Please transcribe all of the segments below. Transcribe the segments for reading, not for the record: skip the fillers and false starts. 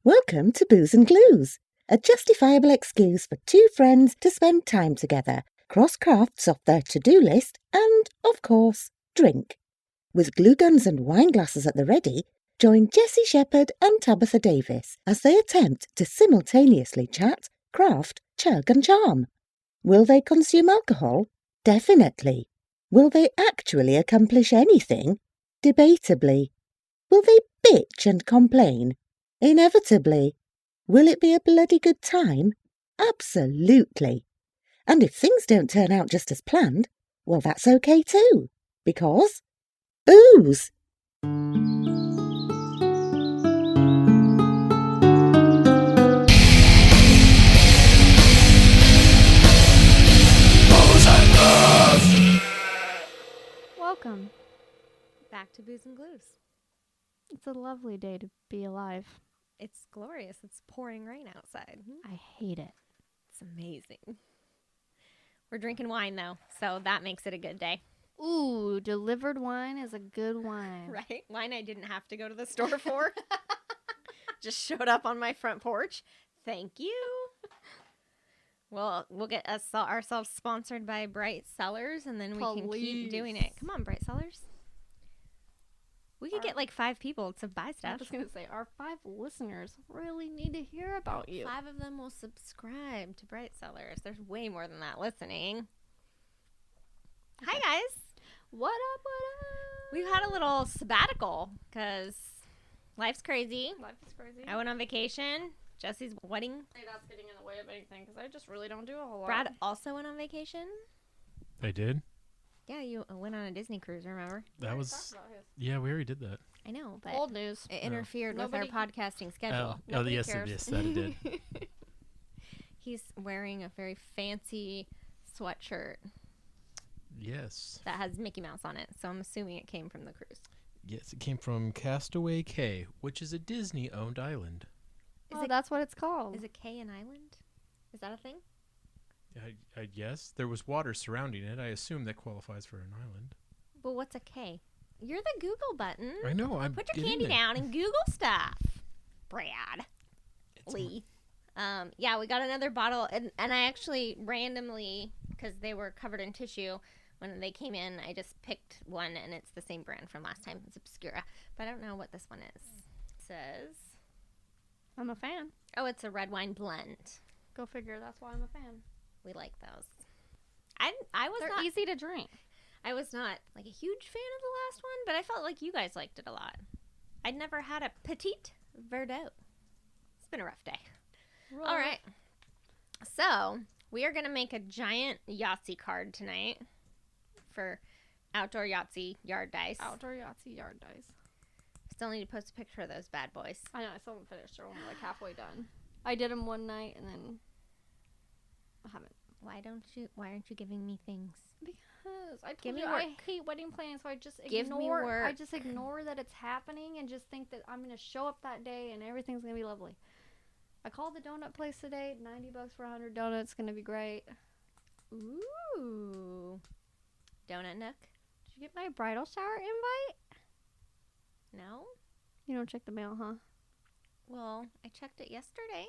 Welcome to Booze and Glues, a justifiable excuse for two friends to spend time together, cross crafts off their to-do list, and, of course, drink. With glue guns and wine glasses at the ready, join Jessye Shepherd and Tabitha Davis as they attempt to simultaneously chat, craft, chug and charm. Will they consume alcohol? Definitely. Will they actually accomplish anything? Debatably. Will they bitch and complain? Inevitably. Will it be a bloody good time? Absolutely. And if things don't turn out just as planned, well, that's okay too. Because booze! Welcome. Back to Booze and Glues. It's a lovely day to be alive. It's glorious. It's pouring rain outside. I hate it. It's amazing. We're drinking wine, though, so that makes it a good day. Ooh, delivered wine is a good wine. Right? Wine I didn't have to go to the store for. Just showed up on my front porch. Thank you. Well, we'll get ourselves sponsored by Bright Cellars, and then we can keep doing it. Come on, Bright Cellars. We could get like 5 people to buy stuff. I was going to say, our 5 listeners really need to hear about you. 5 of them will subscribe to Bright Cellars. There's way more than that listening. Okay. Hi, guys. What up, what up? We've had a little sabbatical because life's crazy. Life is crazy. I went on vacation. Jesse's wedding. Hey, that's getting in the way of anything because I just really don't do a whole lot. Brad also went on vacation. I did? Yeah, you went on a Disney cruise, remember? That was... Yeah, we already did that. I know, but old news. It interfered with our podcasting schedule. Oh yes, yes, that it did. He's wearing a very fancy sweatshirt. Yes. That has Mickey Mouse on it, so I'm assuming it came from the cruise. Yes, it came from Castaway Cay, which is a Disney-owned island. That's what it's called. Is it Cay an island? Is that a thing? Yes, there was water surrounding it. I assume that qualifies for an island. Well, what's a Cay? You're the Google button. I know. Put your candy down and Google stuff, Brad. Lee. Yeah, we got another bottle, and I actually randomly, because they were covered in tissue when they came in, I just picked one, and it's the same brand from last time. It's Obscura, but I don't know what this one is. It says... I'm a fan. Oh, it's a red wine blend. Go figure. That's why I'm a fan. We like those. They're They're easy to drink. I was not like a huge fan of the last one, but I felt like you guys liked it a lot. I'd never had a Petite Verdot. It's been a rough day. Roll. All right. So, we are going to make a giant Yahtzee card tonight for outdoor Yahtzee yard dice. Outdoor Yahtzee yard dice. Still need to post a picture of those bad boys. I know. I still haven't finished. They're only like halfway done. I did them one night and then I haven't. Why aren't you giving me things? Because I Give told me you work. I hate wedding planning, so I just Give me ignore. work. I just ignore that it's happening and just think that I'm gonna show up that day and everything's gonna be lovely. I called the donut place today. $90 for 100 donuts. Gonna be great. Ooh. Donut Nook? Did you get my bridal shower invite? No? You don't check the mail, huh? Well, I checked it yesterday.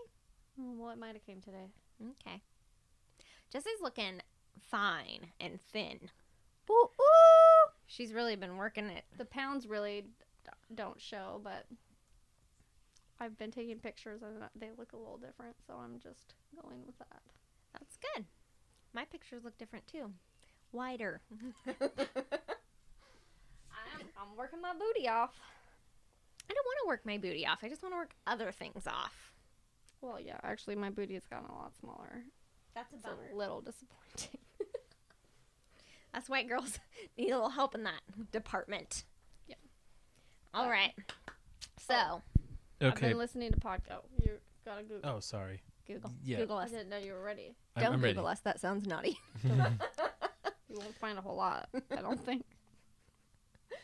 Oh, well, it might have came today. Okay. Jessie's looking fine and thin. Ooh, ooh! She's really been working it. The pounds really don't show, but I've been taking pictures and they look a little different, so I'm just going with that. That's good. My pictures look different too. Wider. I'm working my booty off. I don't want to work my booty off. I just want to work other things off. Well, yeah, actually my booty has gotten a lot smaller. That's a bummer. A little disappointing. Us white girls need a little help in that department. Yeah. All right. So. Okay. I've been listening to podcasts. Oh, you gotta Google. Oh, sorry. Google. Yeah. Google I us. didn't know you were ready. Don't I'm Google ready. us. That sounds naughty. You won't find a whole lot, I don't think.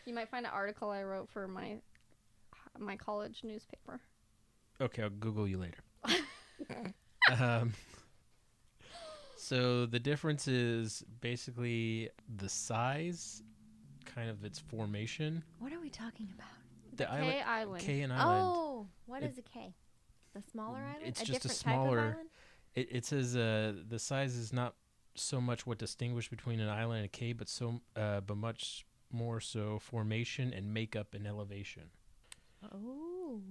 You might find an article I wrote for my college newspaper. Okay, I'll Google you later. So the difference is basically the size, kind of its formation. What are we talking about? The K Island. K and Island. Oh, what is a K? The smaller island? It's a just a different smaller. type of island? It says the size is not so much what distinguishes between an island and a cave, but much more so formation and makeup and elevation. Oh.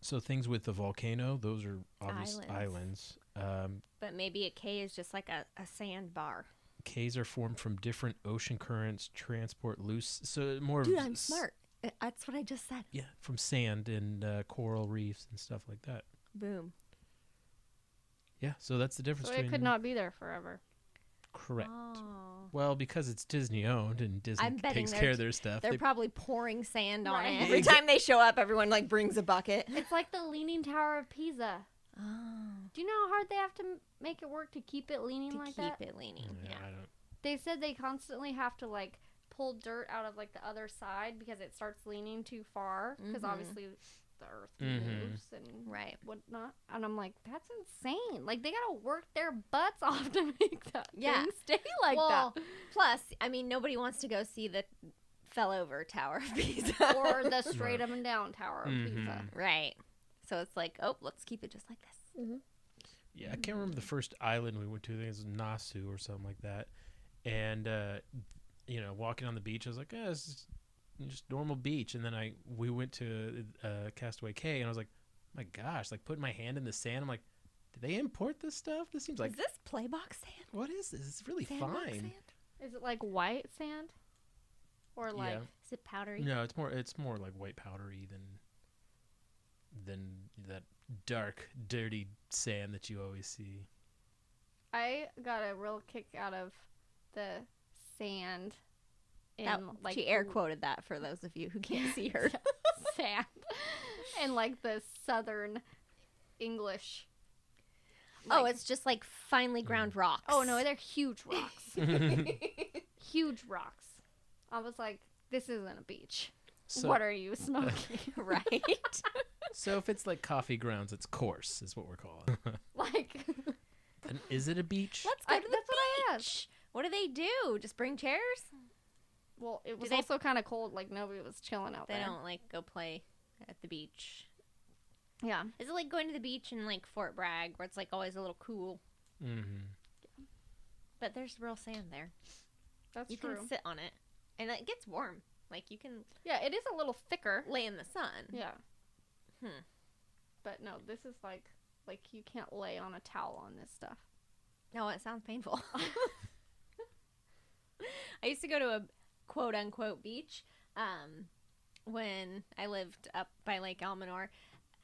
So things with the volcano, those are obvious islands. But maybe a cay is just like a sandbar. Cays are formed from different ocean currents, transport loose. So more. Dude, I'm smart. That's what I just said. Yeah, from sand and coral reefs and stuff like that. Boom. Yeah, so that's the difference. So it could not be there forever. Correct. Oh. Well, because it's Disney owned and Disney I'm betting takes care of their stuff. They're probably pouring sand on Right. it. Every time they show up, everyone like brings a bucket. It's like the Leaning Tower of Pisa. Oh. Do you know how hard they have to make it work to keep it leaning To like keep that? it leaning. Yeah. I don't. They said they constantly have to like pull dirt out of like the other side because it starts leaning too far. Because Mhm. obviously the earth Mhm. moves and Right. whatnot. And I'm like, that's insane. Like they gotta work their butts off to make that Yeah. thing stay like well, that. plus, I mean, nobody wants to go see the fell over Tower of Pisa. Or the straight up and down Tower of Pisa. Mhm. Right. So it's like, oh, let's keep it just like this. Yeah, I can't remember the first island we went to. I think it was Nassau or something like that. And walking on the beach, I was like, this is just normal beach. And then we went to Castaway Cay, and I was like, my gosh, like putting my hand in the sand. I'm like, did they import this stuff? This seems like, Is this playbox sand? what is this? It's really Sandbox fine. sand? Is it like white sand? Or like Yeah. Is it powdery? No, it's more like white powdery than that dark, dirty sand that you always see. I got a real kick out of the sand in like she air quoted that for those of you who can't see her. sand and like the southern English. Oh, like- it's just like finely ground rocks. oh no, they're huge rocks. Huge rocks. I was like, this isn't a beach. So, What are you smoking? right. so if it's like coffee grounds, it's coarse, is what we're calling. like, And is it a beach? Let's go to the that's what I asked. beach. What do they do? Just bring chairs? Well, it was they- also kind of cold. Like nobody was chilling out They there. don't like go play at the beach. Yeah. Is it like going to the beach in like Fort Bragg where it's like always a little cool, Mm-hmm. but there's real sand there. That's You true. can sit on it, and it gets warm. Like you can Yeah, it is a little thicker. lay in the sun. Yeah. Hmm. But no, this is like you can't lay on a towel on this stuff. No, it sounds painful. I used to go to a quote unquote beach when I lived up by Lake Almanor.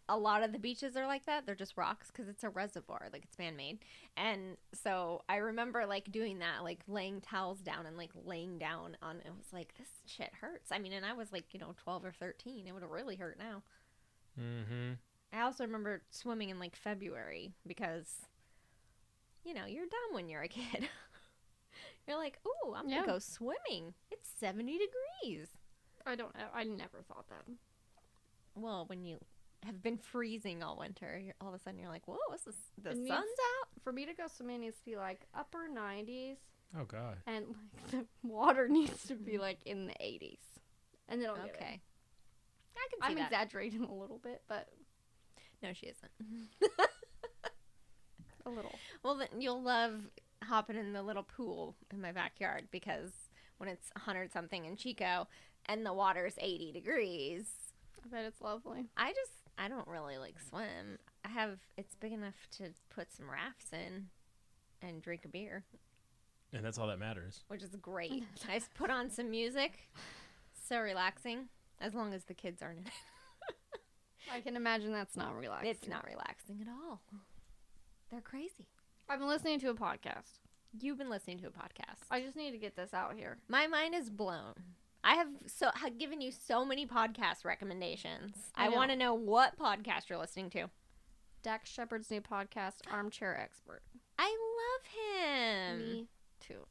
A lot of the beaches are like that. They're just rocks because it's a reservoir, like it's man-made. And so I remember like doing that, like laying towels down and like laying down on it. Was like, this shit hurts. I mean, and I was like, 12 or 13. It would have really hurt now. Mm-hmm. I also remember swimming in like February because, you're dumb when you're a kid. You're like, ooh, I'm going to go swimming. It's 70 degrees. I never thought that. Well, when you have been freezing all winter, all of a sudden you're like, whoa, what's this? The It sun's needs- out? For me to go swimming needs to be like upper 90s Oh, God. and like the water needs to be like in the 80s. And then I'll get it. Okay. I can see I'm that. exaggerating a little bit, but No, she isn't. a little. Well, then you'll love hopping in the little pool in my backyard because when it's 100-something in Chico and the water's 80 degrees, I bet it's lovely. I don't really like swim. It's big enough to put some rafts in and drink a beer, And that's all that matters. which is great. I just put on some music. So relaxing, as long as the kids aren't in it. I can imagine that's not relaxing. It's not relaxing at all. They're crazy. I've been listening to a podcast. You've been listening to a podcast. I just need to get this out here. My mind is blown. I have given you so many podcast recommendations. I I know. want to know what podcast you're listening to. Dax Shepard's new podcast, Armchair Expert. I love him. Me too.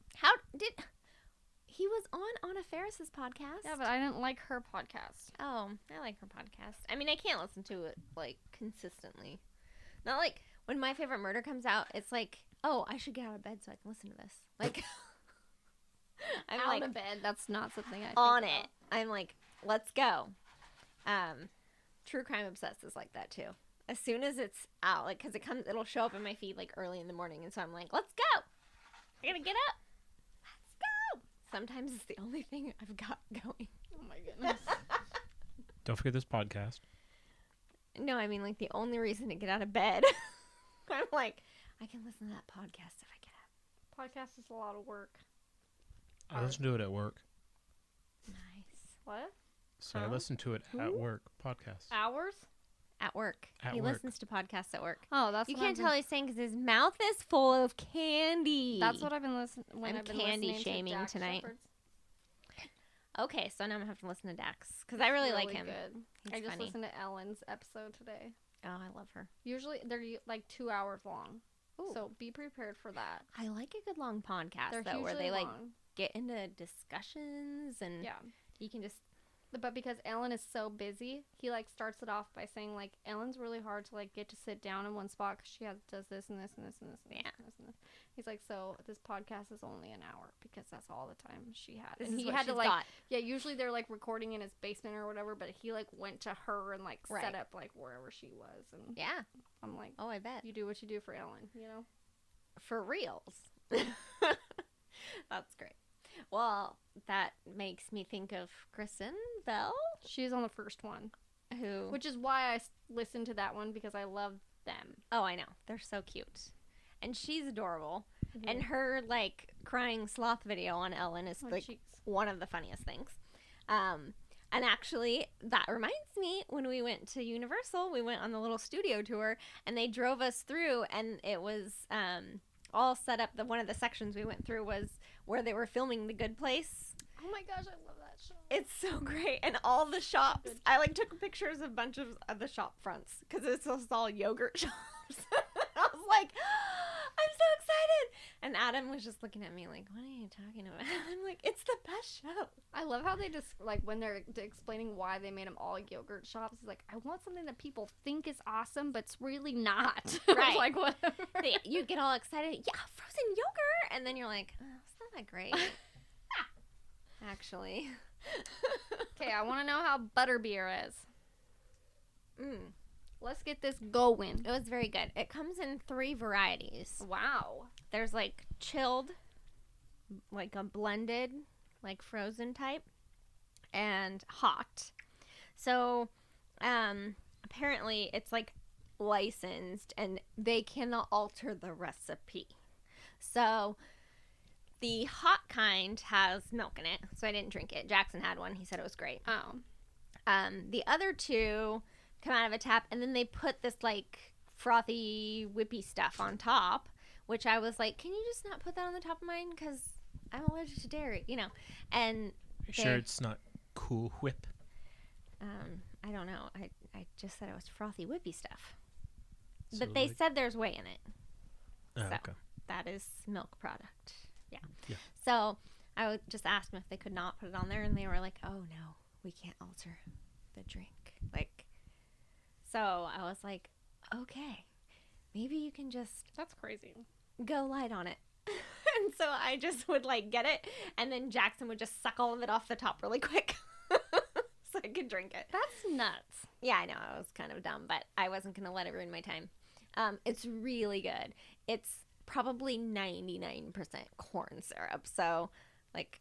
He was on Anna Faris's podcast? Yeah, but I didn't like her podcast. Oh, I like her podcast. I mean, I can't listen to it like consistently. Not like when My Favorite Murder comes out, it's like, oh, I should get out of bed so I can listen to this. Like, I'm Out like of bed. That's not something I think on about. it. I'm like, let's go. True Crime Obsessed is like that too. as soon as it's out, like, because it'll show up in my feed like early in the morning, and so I'm like, let's go. I gotta get up. Let's go. Sometimes it's the only thing I've got going. Oh my goodness. Don't forget this podcast. No, I mean like the only reason to get out of bed. I'm like, I can listen to that podcast if I get up. Podcast is a lot of work. I listen to it at work. Nice. What? So I listen to it at work. Podcast. Hours? At work. At He work. listens to podcasts at work. Oh, that's You what can't tell he's saying because his mouth is full of candy. That's what I've been listening. I'm I've been candy listening shaming to Dax tonight. Shepard's. Okay, so now I'm gonna have to listen to Dax because I really like him. Good. He's I just funny. listened to Ellen's episode today. Oh, I love her. Usually they're like 2 hours long, Ooh. so be prepared for that. I like a good long podcast They're though, where hugely they like long. get into discussions and Yeah. you can just But because Ellen is so busy, he like starts it off by saying like Ellen's really hard to like get to sit down in one spot because she does this and this and this and this and Yeah. this and this and this. He's like, so this podcast is only an hour because that's all the time she had. this And is he what had to she's like, got. yeah, usually they're like recording in his basement or whatever, but he like went to her and like Right. set up like wherever she was, and Yeah. I'm like, Oh, I bet. you do what you do for Ellen, you know? For reals. That's great. Well, that makes me think of Kristen Bell, She's on the first one, who. which is why I listened to that one because I love them. Oh, I know. They're so cute. And she's adorable. Mm-hmm. And her, like, crying sloth video on Ellen is, On like, Cheeks. one of the funniest things. And actually, that reminds me, when we went to Universal, we went on the little studio tour, and they drove us through, and it was all set up. One of the sections we went through was where they were filming The Good Place. Oh my gosh, I love that show. It's so great. And all the shops, Good. I, like, took pictures of a bunch of the shop fronts, because it's just all yogurt shops. I was like, I'm so excited. And Adam was just looking at me like, what are you talking about? I'm like, it's the best show. I love how they just, like, when they're explaining why they made them all yogurt shops, it's like, I want something that people think is awesome, but it's really not. Right. Like, whatever. You get all excited. Yeah, frozen yogurt. And then you're like, oh, it's not that great. Actually. Okay, I want to know how butterbeer is. Mm. Let's get this going. It was very good. It comes in 3 varieties. Wow. There's like chilled, like a blended, like frozen type, and hot. So, apparently it's like licensed and they cannot alter the recipe. So, the hot kind has milk in it, so I didn't drink it. Jackson had one. He said it was great. Oh. The other 2 come out of a tap, and then they put this like frothy whippy stuff on top, which I was like, can you just not put that on the top of mine, because I'm allergic to dairy, you know. And You sure it's not Cool Whip? I don't know, I just said it was frothy whippy stuff, So but they like- said there's whey in it. Oh, so okay. that is milk product. Yeah. So I just asked them if they could not put it on there, and they were like, oh no, we can't alter the drink. Like, so I was like, okay, maybe you can just That's crazy. go light on it. And so I just would like get it, and then Jackson would just suck all of it off the top really quick so I could drink it. That's nuts. Yeah, I know, I was kind of dumb, but I wasn't going to let it ruin my time. It's really good. It's probably 99% corn syrup. So, like,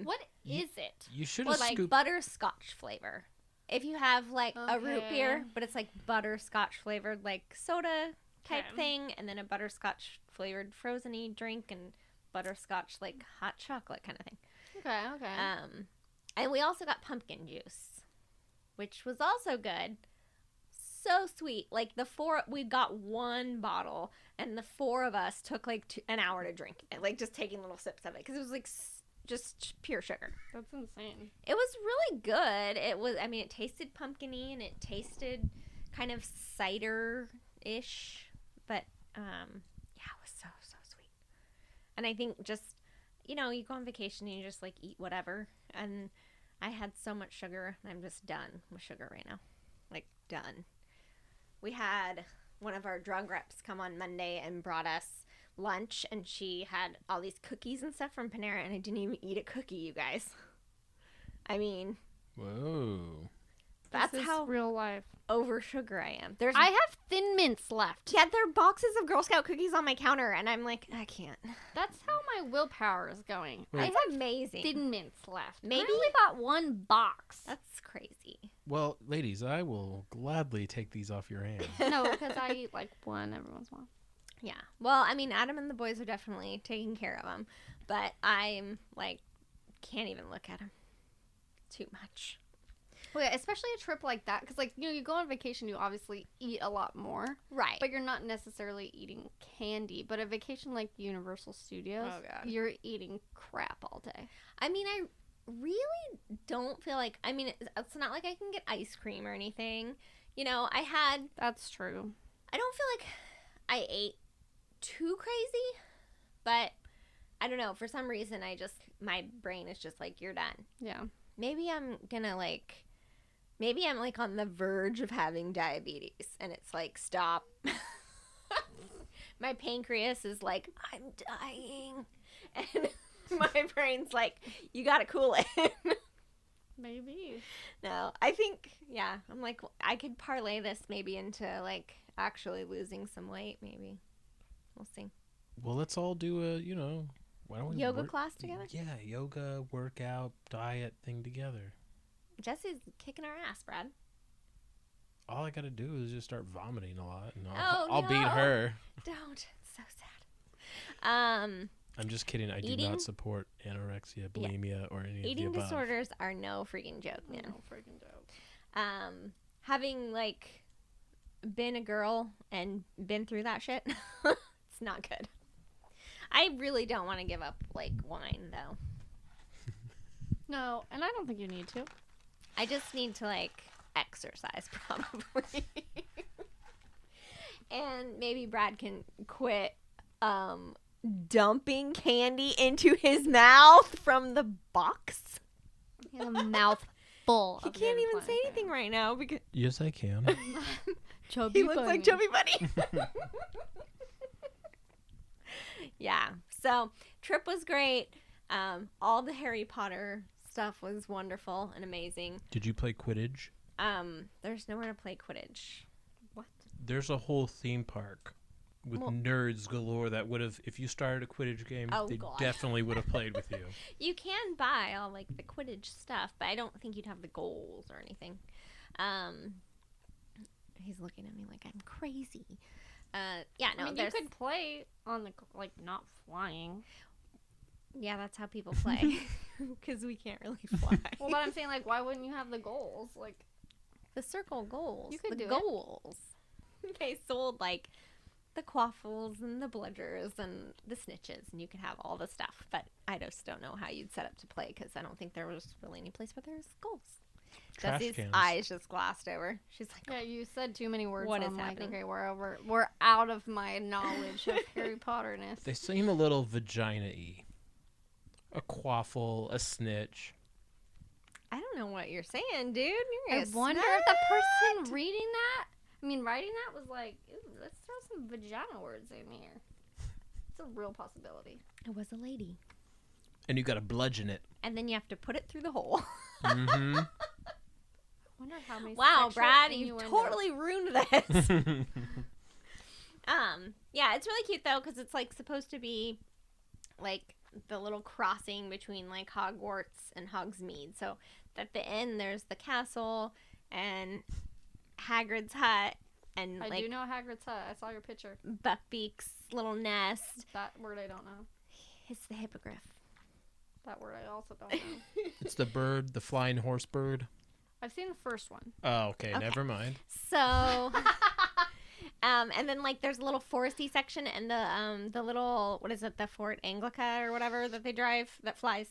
What is it? You should well, have like scooped. butterscotch flavor. If you have like a root Okay. beer, but it's like butterscotch flavored, like soda type Okay. thing, and then a butterscotch flavored frozen-y drink, and butterscotch like hot chocolate kind of thing. Okay. And we also got pumpkin juice, which was also good. So sweet. Like we got 1 bottle, and the 4 of us took like an hour to drink it, like just taking little sips of it, because it was like just pure sugar. That's insane. It was really good. It was, I mean, it tasted pumpkin-y, and it tasted kind of cider-ish, but yeah, it was so sweet. And I think just, you know, you go on vacation and you just like eat whatever, and I had so much sugar, and I'm just done with sugar right now. Like, done. We had one of our drug reps come on Monday and brought us lunch, and she had all these cookies and stuff from Panera, and I didn't even eat a cookie, you guys. I mean, Whoa. That's This is how real life. over sugar I am. I have Thin Mints left. Yeah, there are boxes of Girl Scout cookies on my counter, and I'm like, I can't. That's how my willpower is going. Wait. I That's have amazing. Thin Mints left. Maybe- I only bought one box. That's crazy. Well, ladies, I will gladly take these off your hands. No, because I eat like one every once in a while. Yeah. Well, I mean, Adam and the boys are definitely taking care of them, but I'm like, can't even look at them. Too much. Well, yeah, especially a trip like that, because like you go on vacation, you obviously eat a lot more, Right. but you're not necessarily eating candy. But a vacation like Universal Studios, Oh, God. you're eating crap all day. I mean, I really don't feel like, I mean, it's not like I can get ice cream or anything. You know, That's true. I don't feel like I ate too crazy, but I don't know. For some reason, my brain is just like, you're done. Yeah. Maybe I'm like on the verge of having diabetes, and it's like, stop. My pancreas is like, I'm dying. And my brain's like, you gotta cool it. Maybe. No, I think, yeah, I'm like, I could parlay this maybe into like actually losing some weight, maybe. We'll see. Well, let's all do a, why don't we Yoga class together? Yeah, yoga, workout, diet thing together. Jesse's kicking our ass, Brad. All I got to do is just start vomiting a lot, and Oh, I'll beat no. her. Don't. It's so sad. I'm just kidding. I do Eating? not support anorexia, bulimia, or any Eating of the above. disorders are no freaking joke, man. No freaking joke. Having like been a girl and been through that shit, it's not good. I really don't want to give up like wine though. No, and I don't think you need to. I just need to like exercise probably. And maybe Brad can quit dumping candy into his mouth from the box. He has a mouth full. He of can't Yogi even Plant say candy. anything right now because Yes, I can. Chubby he looks like Chubby Bunny. Yeah. So trip was great. All the Harry Potter stuff was wonderful and amazing. Did you play Quidditch? There's nowhere to play Quidditch. What? There's a whole theme park with Well- nerds galore that would have, if you started a Quidditch game, Oh, they God. definitely would have played with you. You can buy all like the Quidditch stuff, but I don't think you'd have the goals or anything. He's looking at me like I'm crazy. Yeah, no, I mean, you there's could play on the like not flying. yeah, that's how people play because we can't really fly. Well, but I'm saying like, why wouldn't you have the goals? Like, The circle goals. You could the do it. goals. They sold like the quaffles and the bludgers and the snitches, and you could have all the stuff. But I just don't know how you'd set up to play because I don't think there was really any place where there's goals. Trash Jesse's cans. eyes just glassed over. She's like, yeah, you said too many words. What so is I'm like, happening? okay, we're out of my knowledge of Harry Potterness. They seem a little vagina-y. A quaffle, a snitch. I don't know what you're saying, dude. You're I gonna wonder smell if the it. person reading that, writing that was like, ooh, let's throw some vagina words in here. It's a real possibility. It was a lady. And you got to bludgeon it. And then you have to put it through the hole. Mm-hmm. I wonder how many. Wow, sexual Brad, you innuendos- totally ruined this. Yeah, it's really cute though because it's like supposed to be like the little crossing between like Hogwarts and Hogsmeade. So at the end there's the castle and Hagrid's hut and I like do know Hagrid's hut. I saw your picture. Buckbeak's little nest. That word I don't know. It's the hippogriff. That word I also don't know. It's the bird, the flying horse bird. I've seen the first one. Oh, okay. Okay. Never mind. So, and then like there's a little foresty section and the little what is it, the Fort Anglica or whatever that they drive that flies,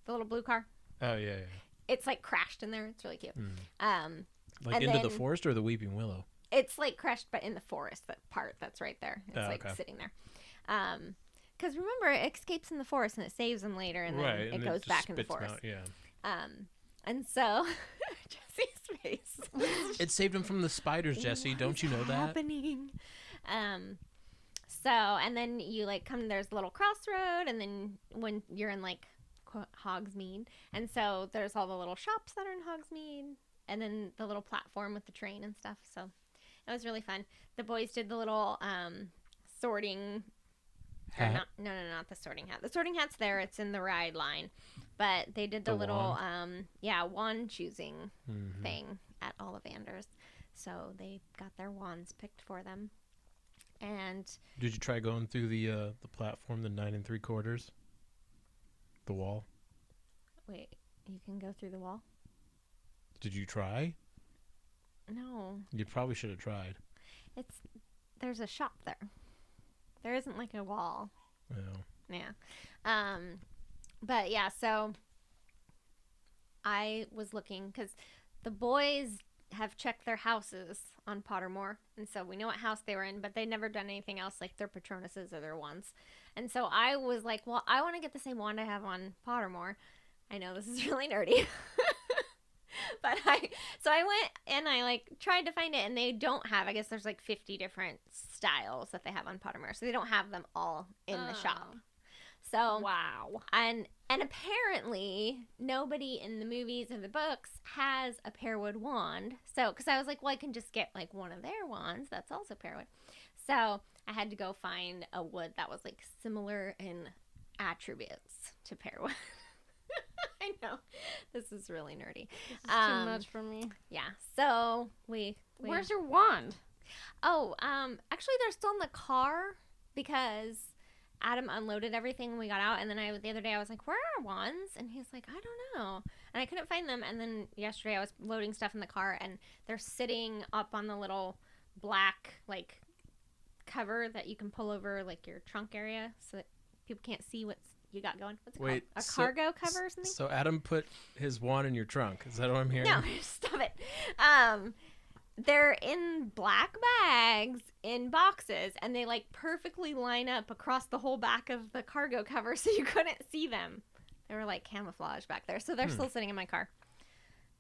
the little blue car. Oh, yeah, yeah. It's like crashed in there. It's really cute. Like And into the then- forest or the Weeping Willow? It's like crashed, but in the forest. That part that's right there. It's Oh, like okay. sitting there. Because remember, it escapes in the forest and it saves them later, and then Right. it and goes just back in the spits 'em forest. out, yeah. And so Jesse's face. It saved him from the spiders, Jesse. What Don't is you know that? happening? So, and then you like come, there's a little crossroad, and then when you're in like quote, Hogsmeade, and so there's all the little shops that are in Hogsmeade, and then the little platform with the train and stuff. So it was really fun. The boys did the little sorting. Hat? Not the sorting hat. The sorting hat's there. It's in the ride line. But they did the little, wand choosing thing at Ollivanders. So they got their wands picked for them. And did you try going through the platform, the 9 3/4? The wall? wait, you can go through the wall? Did you try? No. You probably should have tried. There's a shop there. There isn't like a wall. Oh. Yeah. But yeah, so I was looking because the boys have checked their houses on Pottermore, and so we know what house they were in, but they'd never done anything else like their Patronuses or their wands. And so I was like, well, I want to get the same wand I have on Pottermore. I know this is really nerdy. But I went and I like tried to find it, and they don't have, I guess there's like 50 different styles that they have on Pottermore, so they don't have them all in the shop. So wow. And apparently nobody in the movies or the books has a pearwood wand. So because I was like, well, I can just get like one of their wands that's also pearwood. So I had to go find a wood that was like similar in attributes to pearwood. I know. This is really nerdy. This is too much for me. Yeah. So we Where's your wand? Oh, actually they're still in the car because Adam unloaded everything when we got out, and then the other day I was like, where are our wands? And he's like, I don't know. And I couldn't find them, and then yesterday I was loading stuff in the car, and they're sitting up on the little black like cover that you can pull over like your trunk area so that people can't see what's you got going. What's it called? A cargo cover or something? So Adam put his wand in your trunk. Is that what I'm hearing? No, stop it. They're in black bags in boxes, and they like perfectly line up across the whole back of the cargo cover so you couldn't see them. They were like camouflage back there, so they're still sitting in my car.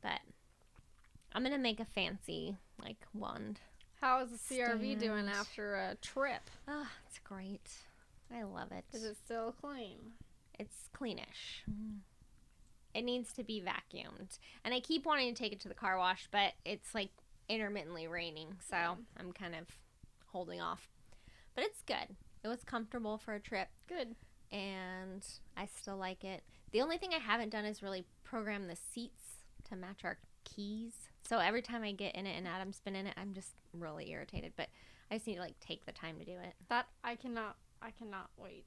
But I'm gonna make a fancy like wand. How is the CRV doing after a trip? Oh, it's great. I love it. Is it still clean? It's cleanish. It needs to be vacuumed. And I keep wanting to take it to the car wash, but it's like intermittently raining, so I'm kind of holding off. But it's good. It was comfortable for a trip. Good. And I still like it. The only thing I haven't done is really program the seats to match our keys. So every time I get in it and Adam's been in it, I'm just really irritated. But I just need to like take the time to do it. That I cannot wait.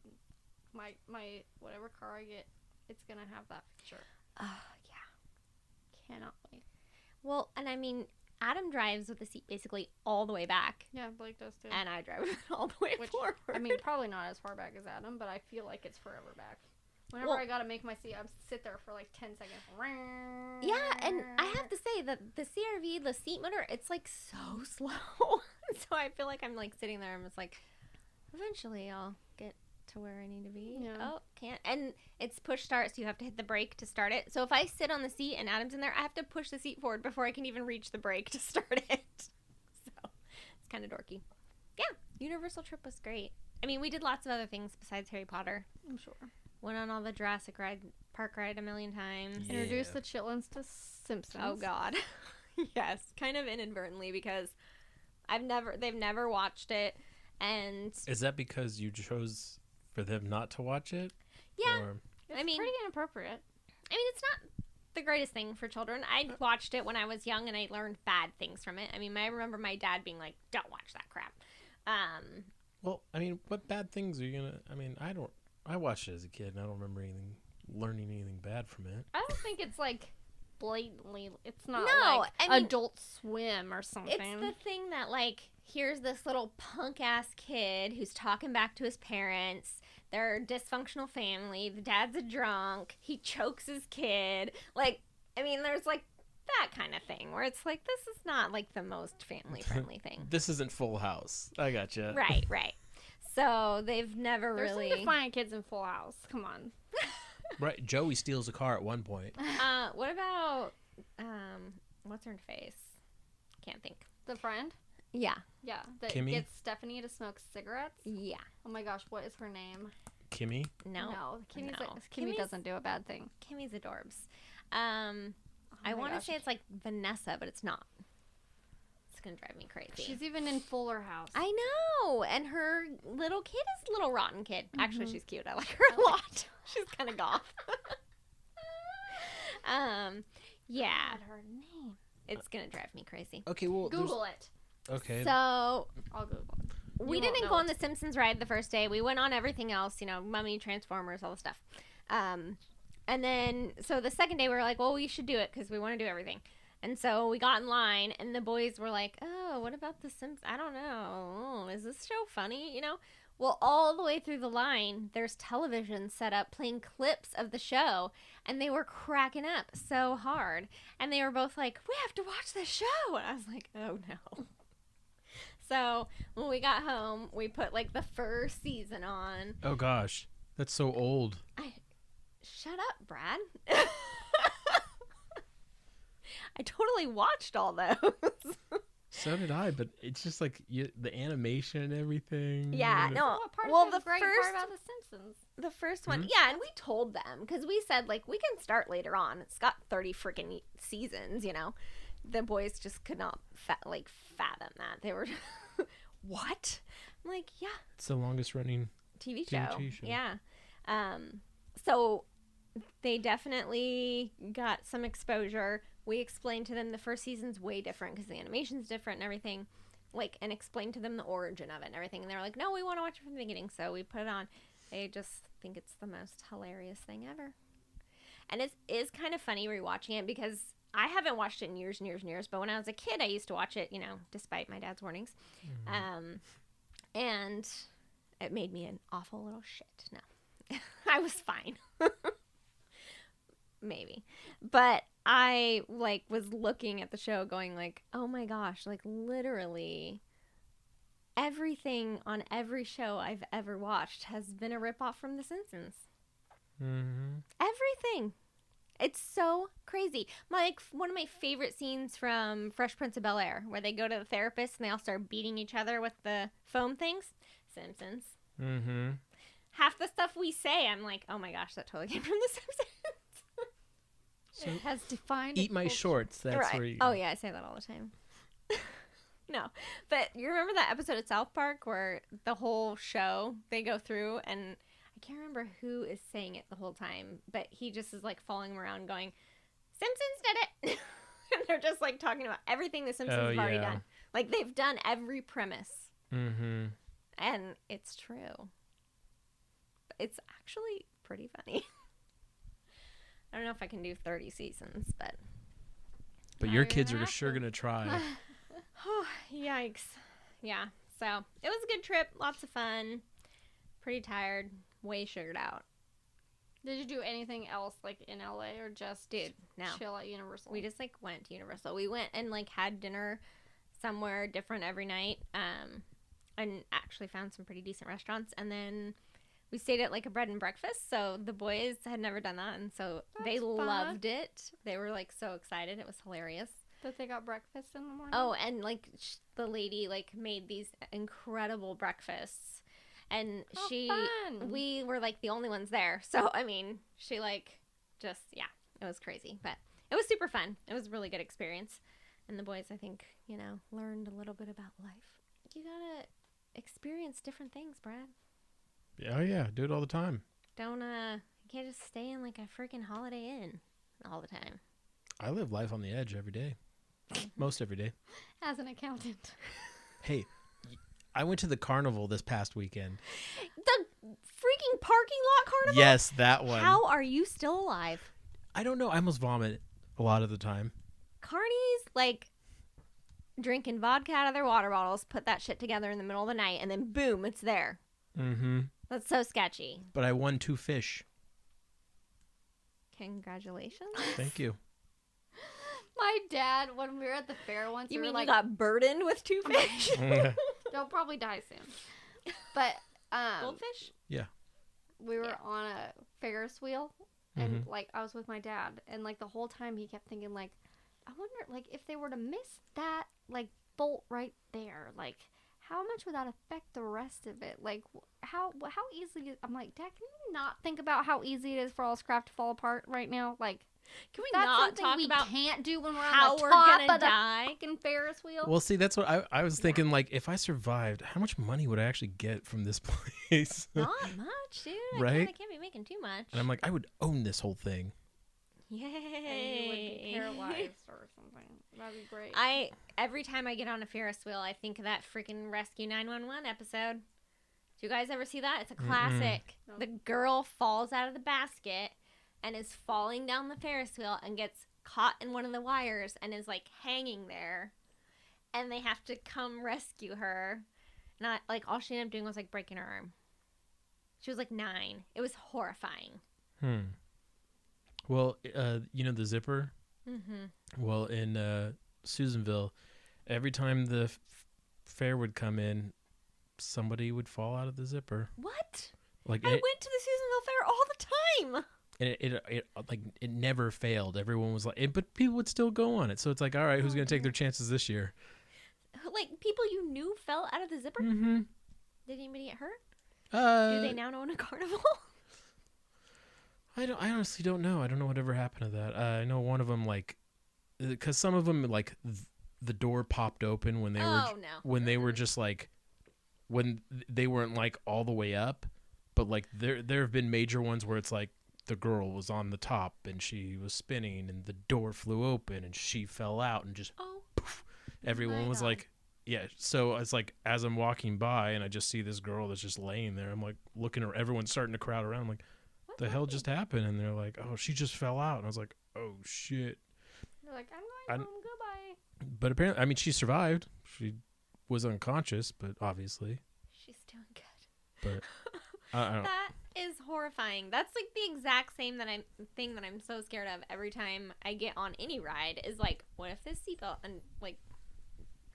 My whatever car I get, it's gonna have that feature. Yeah. Cannot wait. Well, and I mean, Adam drives with the seat basically all the way back. Yeah, Blake does too. And I drive with it all the way forward. I mean, probably not as far back as Adam, but I feel like it's forever back. Whenever I gotta make my seat, I sit there for like 10 seconds. Yeah, and I have to say that the CRV, the seat motor, it's like so slow. So I feel like I'm like sitting there and it's like, eventually I'll get to where I need to be. Yeah. Oh, can't. And it's push start, so you have to hit the brake to start it. So if I sit on the seat and Adam's in there, I have to push the seat forward before I can even reach the brake to start it. So it's kind of dorky. Yeah, Universal trip was great. I mean, we did lots of other things besides Harry Potter. I'm sure. Went on all the Jurassic Park ride a million times. Yeah. Introduced the Chitlins to Simpsons. Oh God. Yes, kind of inadvertently because they've never watched it. And is that because you chose for them not to watch it? Yeah. Or? It's pretty inappropriate. I mean, it's not the greatest thing for children. I watched it when I was young, and I learned bad things from it. I mean, I remember my dad being like, "Don't watch that crap." Well, I mean, what bad things are you gonna? I mean, I watched it as a kid, and I don't remember learning anything bad from it. I don't think it's like blatantly. It's not like Adult Swim or something. It's the thing that like here's this little punk ass kid who's talking back to his parents. They're a dysfunctional family. The dad's a drunk. He chokes his kid. Like, I mean, there's like that kind of thing where it's like, this is not like the most family friendly thing. This isn't Full House. I gotcha. Right. So they've never There's really. some defiant kids in Full House. Come on. Right. Joey steals a car at one point. What about what's her face? Can't think. The friend? Yeah. Yeah. That Kimmy? gets Stephanie to smoke cigarettes? Yeah. Oh my gosh, what is her name? Kimmy? No. No. Kimmy No. doesn't do a bad thing. Kimmy's adorbs. I my want to gosh. say it's like Vanessa, but it's not. It's going to drive me crazy. She's even in Fuller House. I know. And her little kid is a little rotten kid. Actually, Mhm. she's cute. I like her a lot. She's kind of goth. Yeah. God, her name. It's going to drive me crazy. Okay, well, Google it. Okay. So I'll Google it. we You won't didn't know go on it. the Simpsons ride the first day. We went on everything else, Mummy, Transformers, all the stuff. And then, so the second day we were like, well, we should do it because we want to do everything. And so we got in line, and the boys were like, oh, what about the Simpsons? I don't know. Oh, is this show funny? Well, all the way through the line, there's television set up playing clips of the show, and they were cracking up so hard. And they were both like, we have to watch this show. And I was like, oh, no. So when we got home, we put, like, the first season on. Oh, gosh. That's so old. Shut up, Brad. I totally watched all those. So did I, but it's just like the animation and everything. Yeah, no. What part Well, of the great first part about The Simpsons? the first one, Mhm. yeah, and we told them because we said like we can start later on. It's got 30 freaking seasons. The boys just could not fathom that. They were, what? I'm like, yeah, It's the longest running. TV show. TV show. Yeah. So they definitely got some exposure. We explained to them the first season's way different because the animation's different and everything. And explained to them the origin of it and everything. And they were like, no, we want to watch it from the beginning. So we put it on. They just think it's the most hilarious thing ever. And it is kind of funny rewatching it because I haven't watched it in years and years and years. But when I was a kid, I used to watch it, despite my dad's warnings. And it made me an awful little shit. No, I was fine. Maybe. But I was looking at the show going like, oh my gosh, literally everything on every show I've ever watched has been a ripoff from The Simpsons. Mm-hmm. Everything. It's so crazy. One of my favorite scenes from Fresh Prince of Bel-Air where they go to the therapist and they all start beating each other with the foam things. Simpsons. Mm-hmm. Half the stuff we say, I'm like, oh my gosh, that totally came from The Simpsons. So It has defined. eat my culture. shorts. That's right. where you. Oh yeah, I say that all the time. No, but you remember that episode of South Park where the whole show they go through and I can't remember who is saying it the whole time, but he just is following them around going, Simpsons did it. And they're just talking about everything the Simpsons have already yeah. done. They've done every premise. Mm-hmm. And it's true. It's actually pretty funny. I don't know if I can do 30 seasons, but But Now your you're kids gonna are have sure to. gonna try. yikes. Yeah. So it was a good trip. Lots of fun. Pretty tired. Way sugared out. Did you do anything else in LA or just No. chill at Universal? We just went to Universal. We went and had dinner somewhere different every night. And actually found some pretty decent restaurants. And then we stayed at a bread and breakfast. So the boys had never done that. And so they That's fun. loved it. They were so excited. It was hilarious. that they got breakfast in the morning. Oh, and the lady made these incredible breakfasts. And How fun. we were the only ones there. So, I mean, she just, yeah, it was crazy. But it was super fun. It was a really good experience. And the boys, I think, learned a little bit about life. You gotta experience different things, Brad. Oh yeah, do it all the time. You can't just stay in a freaking Holiday Inn all the time. I live life on the edge every day. Most every day. As an accountant. Hey, I went to the carnival this past weekend. The freaking parking lot carnival? Yes, that one. How are you still alive? I don't know. I almost vomit a lot of the time. Carnies, drinking vodka out of their water bottles, put that shit together in the middle of the night, and then boom, it's there. Mm-hmm. That's so sketchy. But I won 2 fish. Congratulations. Thank you. My dad, when we were at the fair once, You we mean were you got burdened with 2 fish? they'll probably die soon. But Goldfish? we were Yeah. on a Ferris wheel, and I was with my dad, and the whole time he kept thinking I wonder if they were to miss that bolt right there, how much would that affect the rest of it? How easily I'm like, Dad, can you not think about how easy it is for all this crap to fall apart right now? Can we That's not something talk we about can't do when we're how on the we're top gonna of the die? fucking Ferris wheel? Well, see, that's what I was thinking. Like, if I survived, how much money would I actually get from this place? Not much, dude. Right? I can't be making too much. And I'm like, I would own this whole thing. Yay. And you would be paralyzed or something. That'd be great. Every time I get on a Ferris wheel, I think of that freaking Rescue 911 episode. Do you guys ever see that? It's a classic. No. The girl falls out of the basket and is falling down the Ferris wheel and gets caught in one of the wires and is like hanging there. And they have to come rescue her. Not like all she ended up doing was like breaking her arm. She was like 9. It was horrifying. Well, you know the zipper? Mm-hmm. Well, in Susanville, every time the fair would come in, somebody would fall out of the zipper. What? Like I went to the Susanville Fair all the time. And it never failed. Everyone was like, but people would still go on it. So it's like, all right, who's going to take their chances this year? Like people you knew fell out of the zipper? Mm-hmm. Did anybody get hurt? Do Do they now own a carnival? I honestly don't know. I don't know whatever happened to that. I know one of them, like, because some of them, like, the door popped open when they no. were just like, when they weren't like all the way up, but like there have been major ones where it's like the girl was on the top and she was spinning and the door flew open and she fell out and just poof, everyone was like, yeah. So it's like as I'm walking by and I just see this girl that's just laying there, I'm like looking at everyone's starting to crowd around. I'm like, what the hell just happened? And they're like, oh, she just fell out. And I was like, oh shit. You're like, I'm going home. Goodbye. But apparently, I mean, she survived. She was unconscious, but obviously. She's doing good. But I don't. That is horrifying. That's like the exact same thing that I'm so scared of every time I get on any ride is like, what if this seatbelt and like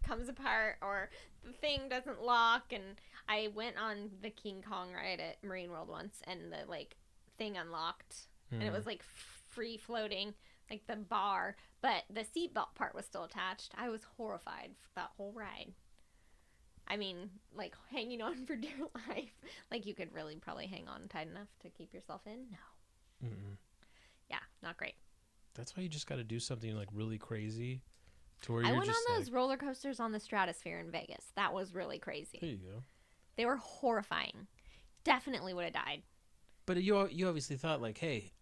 comes apart or the thing doesn't lock? And I went on the King Kong ride at Marine World once and the like thing unlocked and it was like free floating, like the bar, but the seatbelt part was still attached. I was horrified for that whole ride. I mean, like hanging on for dear life. Like you could really probably hang on tight enough to keep yourself in. No. Mm-mm. Yeah, not great. That's why you just got to do something like really crazy, to where I you're went just on like, those roller coasters on the Stratosphere in Vegas. That was really crazy. there you go. They were horrifying. Definitely would have died. But you obviously thought like, hey,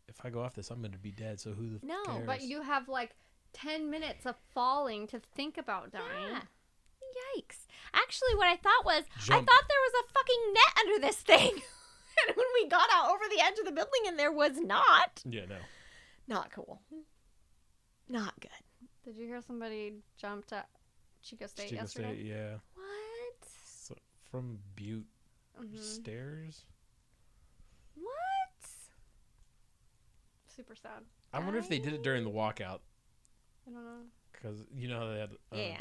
if I go off this, I'm going to be dead. So who the No, cares? But you have like 10 minutes of falling to think about dying. Yeah. Yikes. Actually, what I thought was, I Jump. thought there was a fucking net under this thing. And when we got out over the edge of the building and there was not. Yeah, no. Not cool. Not good. Did you hear somebody jumped at Chico State Chico yesterday? State, yeah. What? So, from Butte Mm-hmm. stairs. What? Super sad. I wonder if they did it during the walkout. I don't know. Because you know how they had. Yeah.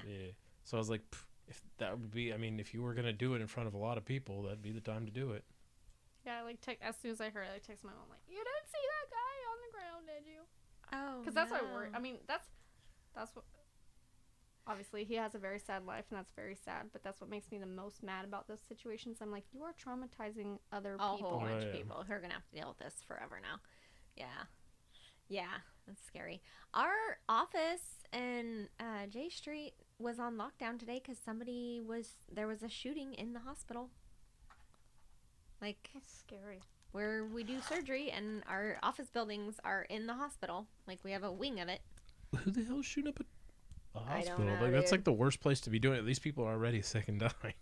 So I was like, if that would be, I mean, if you were gonna do it in front of a lot of people, that'd be the time to do it. Yeah, like as soon as I heard it, I texted my mom like, "You didn't see that guy on the ground, did you?" Oh, Because that's what I worry. I mean, that's what. Obviously, he has a very sad life, and that's very sad. But that's what makes me the most mad about those situations. I'm like, you are traumatizing other a people. whole bunch Yeah. of people who are going to have to deal with this forever now. Yeah. Yeah, that's scary. Our office in J Street was on lockdown today because there was a shooting in the hospital. Like, That's scary. where we do surgery and our office buildings are in the hospital. Like, we have a wing of it. Who the hell's shooting up a I don't hospital? know, Like that's dude. like the worst place to be doing it. These people are already sick and dying.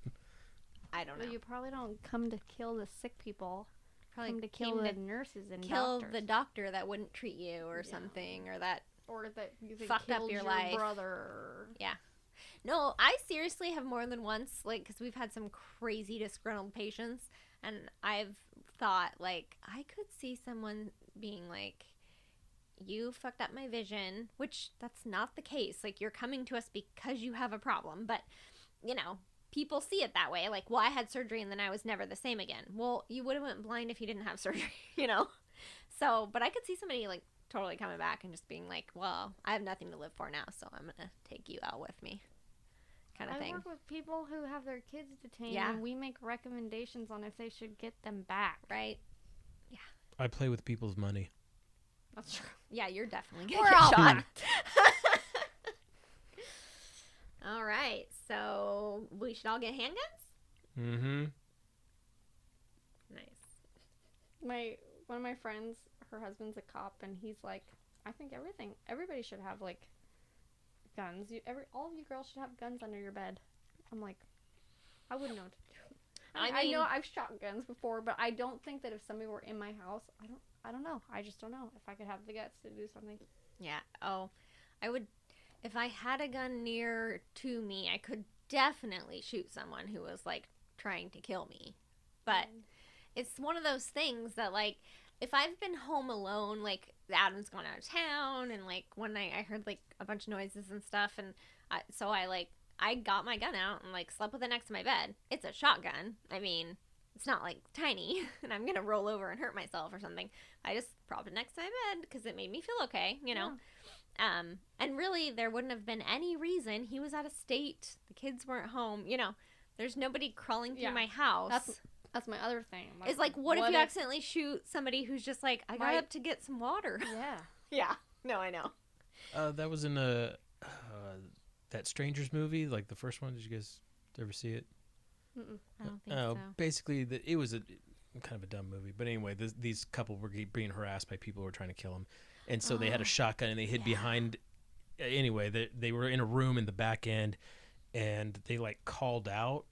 I don't know. Well, you probably don't come to kill the sick people. Probably Come to kill the nurses and kill doctors. the doctor that wouldn't treat you or Yeah. something, or that Or that you think fucked up killed your your life. brother. Yeah. No, I seriously have more than once, like, because we've had some crazy disgruntled patients, and I've thought, like, I could see someone being like, you fucked up my vision, which that's not the case. Like, you're coming to us because you have a problem, but, you know, people see it that way. Like, well, I had surgery and then I was never the same again. Well, you would have went blind if you didn't have surgery, you know? So, but I could see somebody, like, totally coming back and just being like, well, I have nothing to live for now, so I'm going to take you out with me. Kind of I thing. work with people who have their kids detained, Yeah. and we make recommendations on if they should get them back. Right? I play with people's money. That's true. Yeah, you're definitely We're gonna all get shot. fucked. All right, so we should all get handguns. Mm-hmm. Nice. One of my friends, her husband's a cop, and he's like, I think everybody should have like guns. All of you girls should have guns under your bed. I'm like, I wouldn't know what to do. I know I've shot guns before, but I don't think that if somebody were in my house, I don't know. I just don't know if I could have the guts to do something. Yeah. Oh, I would. If I had a gun near to me, I could definitely shoot someone who was like trying to kill me. But it's one of those things that, like, if I've been home alone, like Adam's gone out of town, and like one night I heard like a bunch of noises and stuff, and so I got my gun out and like slept with it next to my bed. It's a shotgun. I mean, it's not like tiny, and I'm gonna roll over and hurt myself or something. I just propped it next to my bed because it made me feel okay, you know. Yeah. And really, there wouldn't have been any reason. He was out of state. The kids weren't home. You know, there's nobody crawling through my house. That's my other thing. It's like, what if you accidentally shoot somebody who's just like, I got up to get some water? Yeah. Yeah. No, I know. That was in that Strangers movie, like the first one. Did you guys ever see it? Mm-mm. I don't think so. Basically, it was a kind of a dumb movie. But anyway, these couple were being harassed by people who were trying to kill them. And so they had a shotgun, and they hid behind. Anyway, they were in a room in the back end, and they like called out,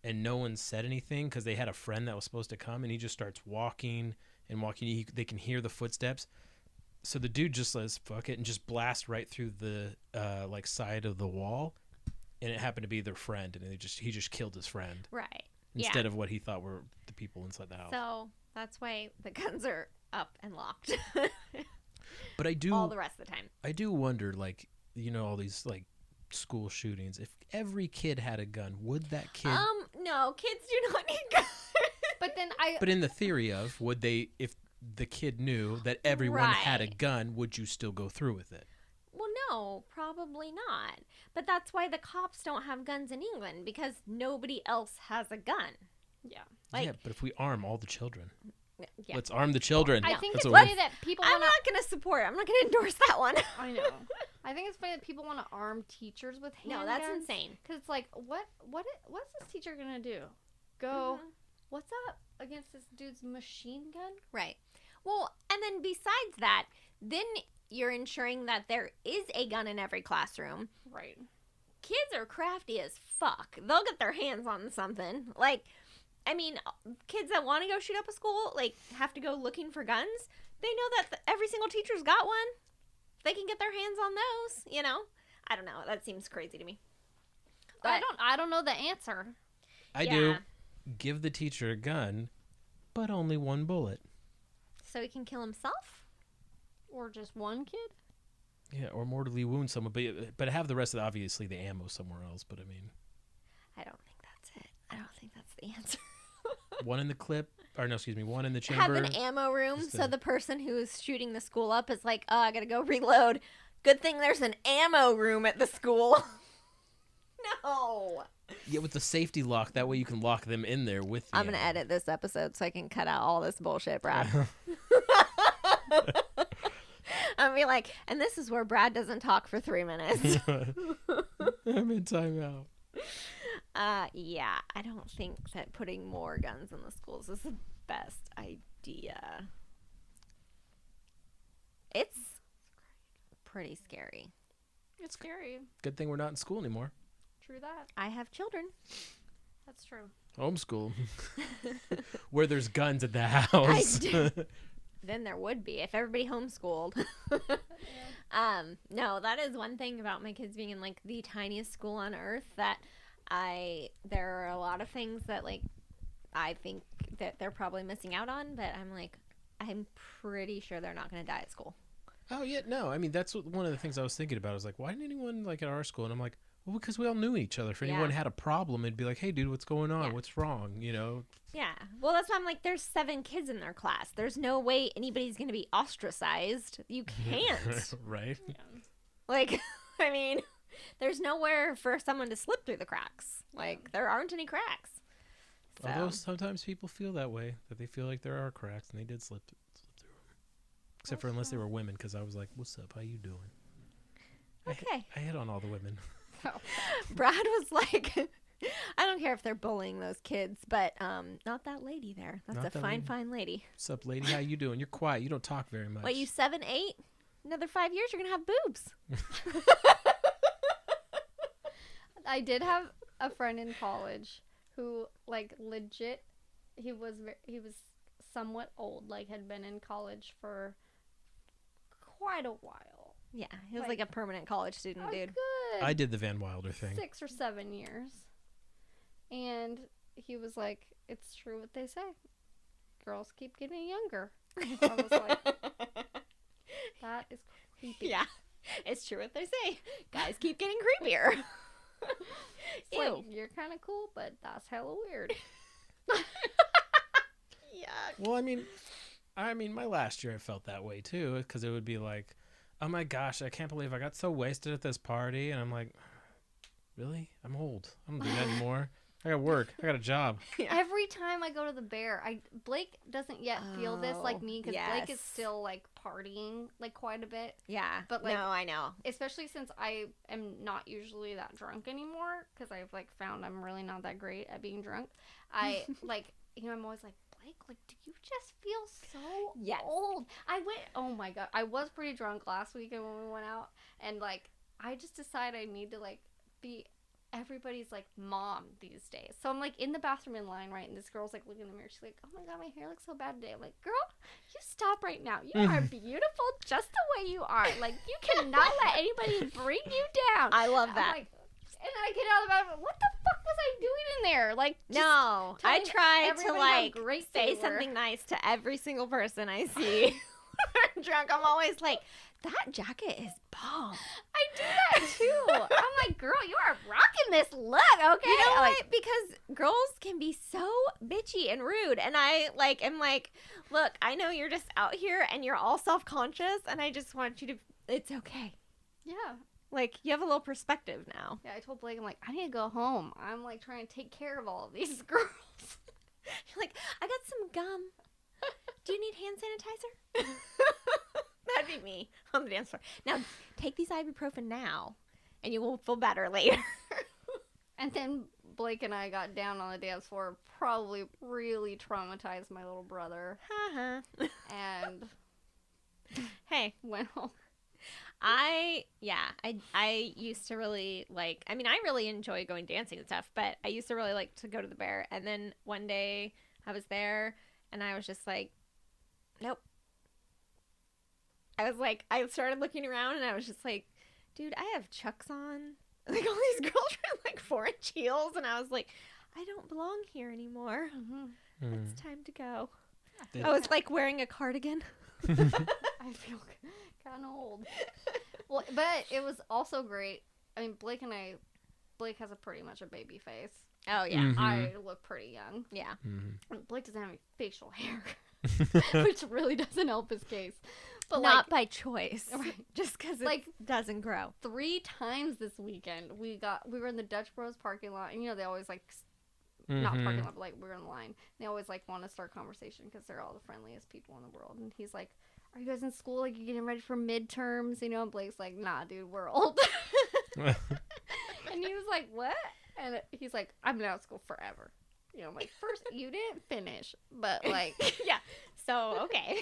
and no one said anything because they had a friend that was supposed to come, and he just starts walking and walking. They can hear the footsteps. So the dude just says fuck it and just blasts right through the like side of the wall, and it happened to be their friend, and he just killed his friend. Right. Instead of what he thought were the people inside the house. So that's why the guns are up and locked. But I do all the rest of the time. I do wonder, like, you know, all these like school shootings. If every kid had a gun, would that kid? No, kids do not need guns. But in the theory of, would they, if the kid knew that everyone had a gun, would you still go through with it? Well, no, probably not. But that's why the cops don't have guns in England, because nobody else has a gun. Yeah. Yeah, but if we arm all the children. Yeah. Let's arm the children. I think it's what funny that people I'm not going to support it. I'm not going to endorse that one. I know. I think it's funny that people want to arm teachers with handguns. No, that's insane. Because it's like, what's this teacher going to do? Go, what's up against this dude's machine gun? Right. Well, and then besides that, then you're ensuring that there is a gun in every classroom. Right. Kids are crafty as fuck. They'll get their hands on something. Like, I mean, kids that want to go shoot up a school, like, have to go looking for guns. They know that every single teacher's got one. They can get their hands on those, you know? I don't know. That seems crazy to me. But I don't know the answer. I do. Give the teacher a gun, but only one bullet. So he can kill himself? Or just one kid? Yeah, or mortally wound someone. But have the rest of obviously the ammo somewhere else. But I mean, I don't think that's it. I don't think that's the answer. one in the clip, one in the chamber. Have an ammo room so the person who is shooting the school up is like, oh, I gotta go reload. Good thing there's an ammo room at the school. No. Yeah, with the safety lock. That way you can lock them in there with the I'm going to edit this episode so I can cut out all this bullshit, Brad. I'll be like, and this is where Brad doesn't talk for 3 minutes. I'm in timeout. Yeah, I don't think that putting more guns in the schools is the best idea. It's pretty scary. It's scary. Good thing we're not in school anymore. True that. I have children. That's true. Homeschool. Where there's guns at the house. Then there would be if everybody homeschooled. No, that is one thing about my kids being in like the tiniest school on earth that there are a lot of things that like I think that they're probably missing out on, but I'm pretty sure they're not going to die at school. Oh yeah, no. I mean, that's one of the things I was thinking about. I was like, why didn't anyone like at our school? And I'm like, well, because we all knew each other. If anyone had a problem, it'd be like, hey, dude, what's going on? What's wrong? You know? Yeah. Well, that's why I'm like, there's 7 kids in their class. There's no way anybody's going to be ostracized. You can't. Right? Yeah. Like, I mean, there's nowhere for someone to slip through the cracks. Like, there aren't any cracks. So. Although sometimes people feel that way, that they feel like there are cracks, and they did slip through them. Except for unless they were women, because I was like, what's up? How you doing? Okay. I hit on all the women. Brad was like, I don't care if they're bullying those kids, but not that lady there. That's Not a that fine, lady. fine lady. What's up, lady? How you doing? You're quiet. You don't talk very much. What, you 7, 8? Another 5 years, you're going to have boobs. I did have a friend in college who, like, legit, he was somewhat old, like, had been in college for quite a while. Yeah, he was like a permanent college student, dude. Good. I did the Van Wilder thing. 6 or 7 years. And he was like, it's true what they say. Girls keep getting younger. I was like, that is creepy. Yeah, it's true what they say. Guys keep getting creepier. It's like, you're kind of cool, but that's hella weird. Yeah. Well, I mean, my last year I felt that way too, because it would be like, oh my gosh, I can't believe I got so wasted at this party, and I'm like, really? I'm old. I don't do that anymore. I got work. I got a job. Every time I go to the bear, Blake doesn't yet feel this like me, because Blake is yes. still like partying like quite a bit. Yeah, But, like, no, I know. Especially since I am not usually that drunk anymore, because I've like found I'm really not that great at being drunk. I like, I'm always like, Blake, like, do you just feel so old? Oh my god, I was pretty drunk last weekend when we went out, and like, I just decided I need to like be everybody's like mom these days. So I'm like in the bathroom in line, right, and this girl's like looking in the mirror. She's like, oh my god, my hair looks so bad today. I'm like, girl, you stop right now. You are beautiful just the way you are. Like, you cannot let anybody bring you down. I love I'm that. like, and I get out of the bathroom, what the fuck was I doing in there? Like, just No, I telling try to everybody how like great they say were. something nice to every single person I see. When I'm drunk, I'm always like, that jacket is bomb. I do that too. I'm like, girl, you are rocking this look, okay? You know Like, what? Because girls can be so bitchy and rude, and I like am like, look, I know you're just out here and you're all self-conscious, and I just want you to. It's okay. yeah. Like, you have a little perspective now. Yeah, I told Blake, I'm like, I need to go home. I'm like trying to take care of all of these girls. You're like, I got some gum. Do you need hand sanitizer? That'd be me on the dance floor. Now, take these ibuprofen now, and you will feel better later. And then Blake and I got down on the dance floor, probably really traumatized my little brother, and Hey, went home. I used to really like, I mean, I really enjoy going dancing and stuff, but I used to really like to go to the bear. And then one day I was there and I was just like, nope. I was like, I started looking around and I was just like, dude, I have Chucks on. Like, all these girls are in like 4-inch heels. And I was like, I don't belong here anymore. It's time to go. I was like wearing a cardigan. I feel kind of old. Well, but it was also great. I mean, Blake has a pretty much a baby face. Oh, yeah. Mhm. I look pretty young. Yeah. And Blake doesn't have any facial hair, which really doesn't help his case. But Not by choice. Right. Just because it Like, doesn't grow. 3 times this weekend we were in the Dutch Bros parking lot, and they always like not parking lot, but like we were in the line. They always like want to start conversation because they're all the friendliest people in the world. And he's like, "Are you guys in school? Like, you getting ready for midterms?" And Blake's like, "Nah, dude, we're old." And he was like, "What?" And he's like, "I've been out of school forever." I'm like, first, you didn't finish, but like, Yeah. So, okay.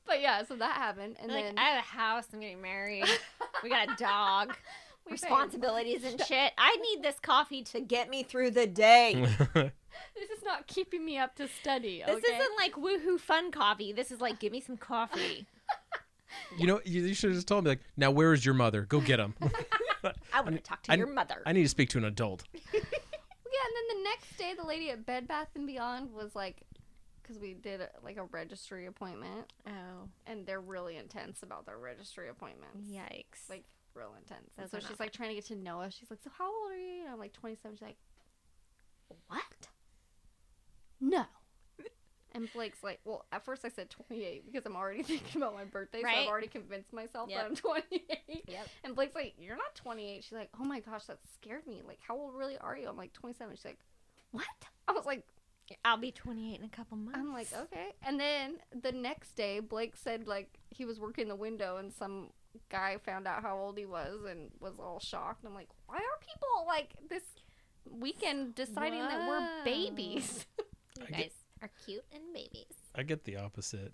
but yeah, so that happened, and Like, then I have a house. I'm getting married. We got a dog. we Responsibilities and shit. I need this coffee to get me through the day. This is not keeping me up to study. Okay? This isn't like woohoo fun coffee. This is like, give me some coffee. You should have just told me, like, now where is your mother? Go get him. I want to talk to your mother. I need to speak to an adult. Yeah, and then the next day, the lady at Bed Bath & Beyond was like, because we did a registry appointment, Oh. and they're really intense about their registry appointments. Yikes. Like, real intense. Those And so are she's not like trying to get to know us. She's like, "So how old are you?" And I'm like, 27. She's like, "What? No." And Blake's like, well, at first I said 28 because I'm already thinking about my birthday, so Right. I've already convinced myself Yep. that I'm 28. Yep. And Blake's like, "You're not 28. She's like, "Oh my gosh, that scared me. Like, how old really are you?" I'm like, 27. She's like, "What?" I was like, I'll be 28 in a couple months. I'm like, okay. And then the next day, Blake said, like, he was working the window and some guy found out how old he was and was all shocked. I'm like, why are people, like, this weekend deciding that we're babies? You guys are cute and babies. I get the opposite.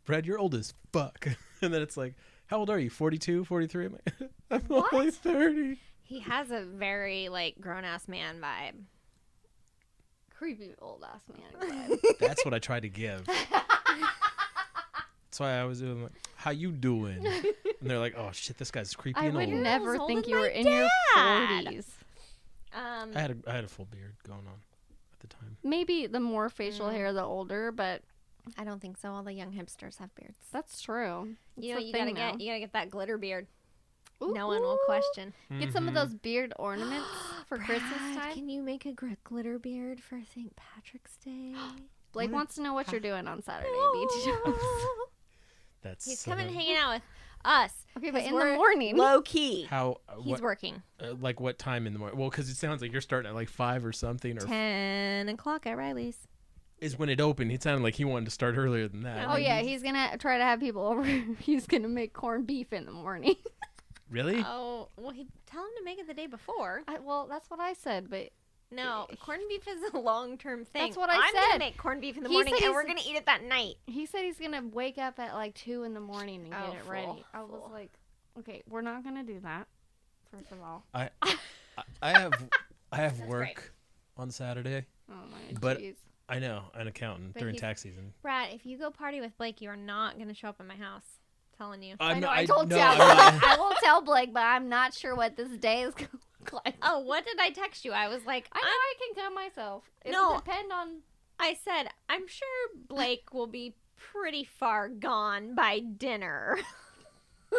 Brad, you're old as fuck. And then it's like, how old are you? 42, 43? I'm like, I'm only 30. He has a very, like, grown-ass man vibe. Creepy old ass man. That's what I tried to give. That's why I was doing like, how you doing? And they're like, oh shit, this guy's creepy I and would old. never Older think than you were my in your dad. 40s. I had a full beard going on at the time. Maybe the more facial hair, the older, but I don't think so. All the young hipsters have beards. that's true. You It's know, a thing now. you gotta get that glitter beard. Ooh, No one will ooh. question. Get some of those beard ornaments for Christmas Brad, time. can you make a glitter beard for St. Patrick's Day? Blake wants to know what you're doing on Saturday, Beach. That's He's coming hanging out with us. Okay, but 'cause in we're the morning. low key. How? He's What? working. Like what time in the morning? Well, because it sounds like you're starting at like 5 or something, or 10 o'clock at Riley's. is when it opened. It sounded like he wanted to start earlier than that. Oh yeah, he's gonna try to have people over. He's gonna make corned beef in the morning. Really? Oh, well, tell him to make it the day before. Well, that's what I said, but No, corned beef is a long-term thing. That's what I I'm said. gonna make corned beef in the He morning, said and we're he's- gonna eat it that night. he said he's gonna wake up at like 2 in the morning and Oh, get it ready. fool, I was fool. like, okay, we're not gonna do that. First of all, I have That's work on Saturday. oh my But- jeez. I know, an accountant But during he's- tax season. Brad, if you go party with Blake, you are not gonna show up at my house. Telling you. I know. not- I told no, you. I'm not- I will tell Blake, but I'm not sure what this day is gonna look like. Oh, what did I text you? I was like, I know I can come myself. It'll No. depend on. I said, I'm sure Blake will be pretty far gone by dinner.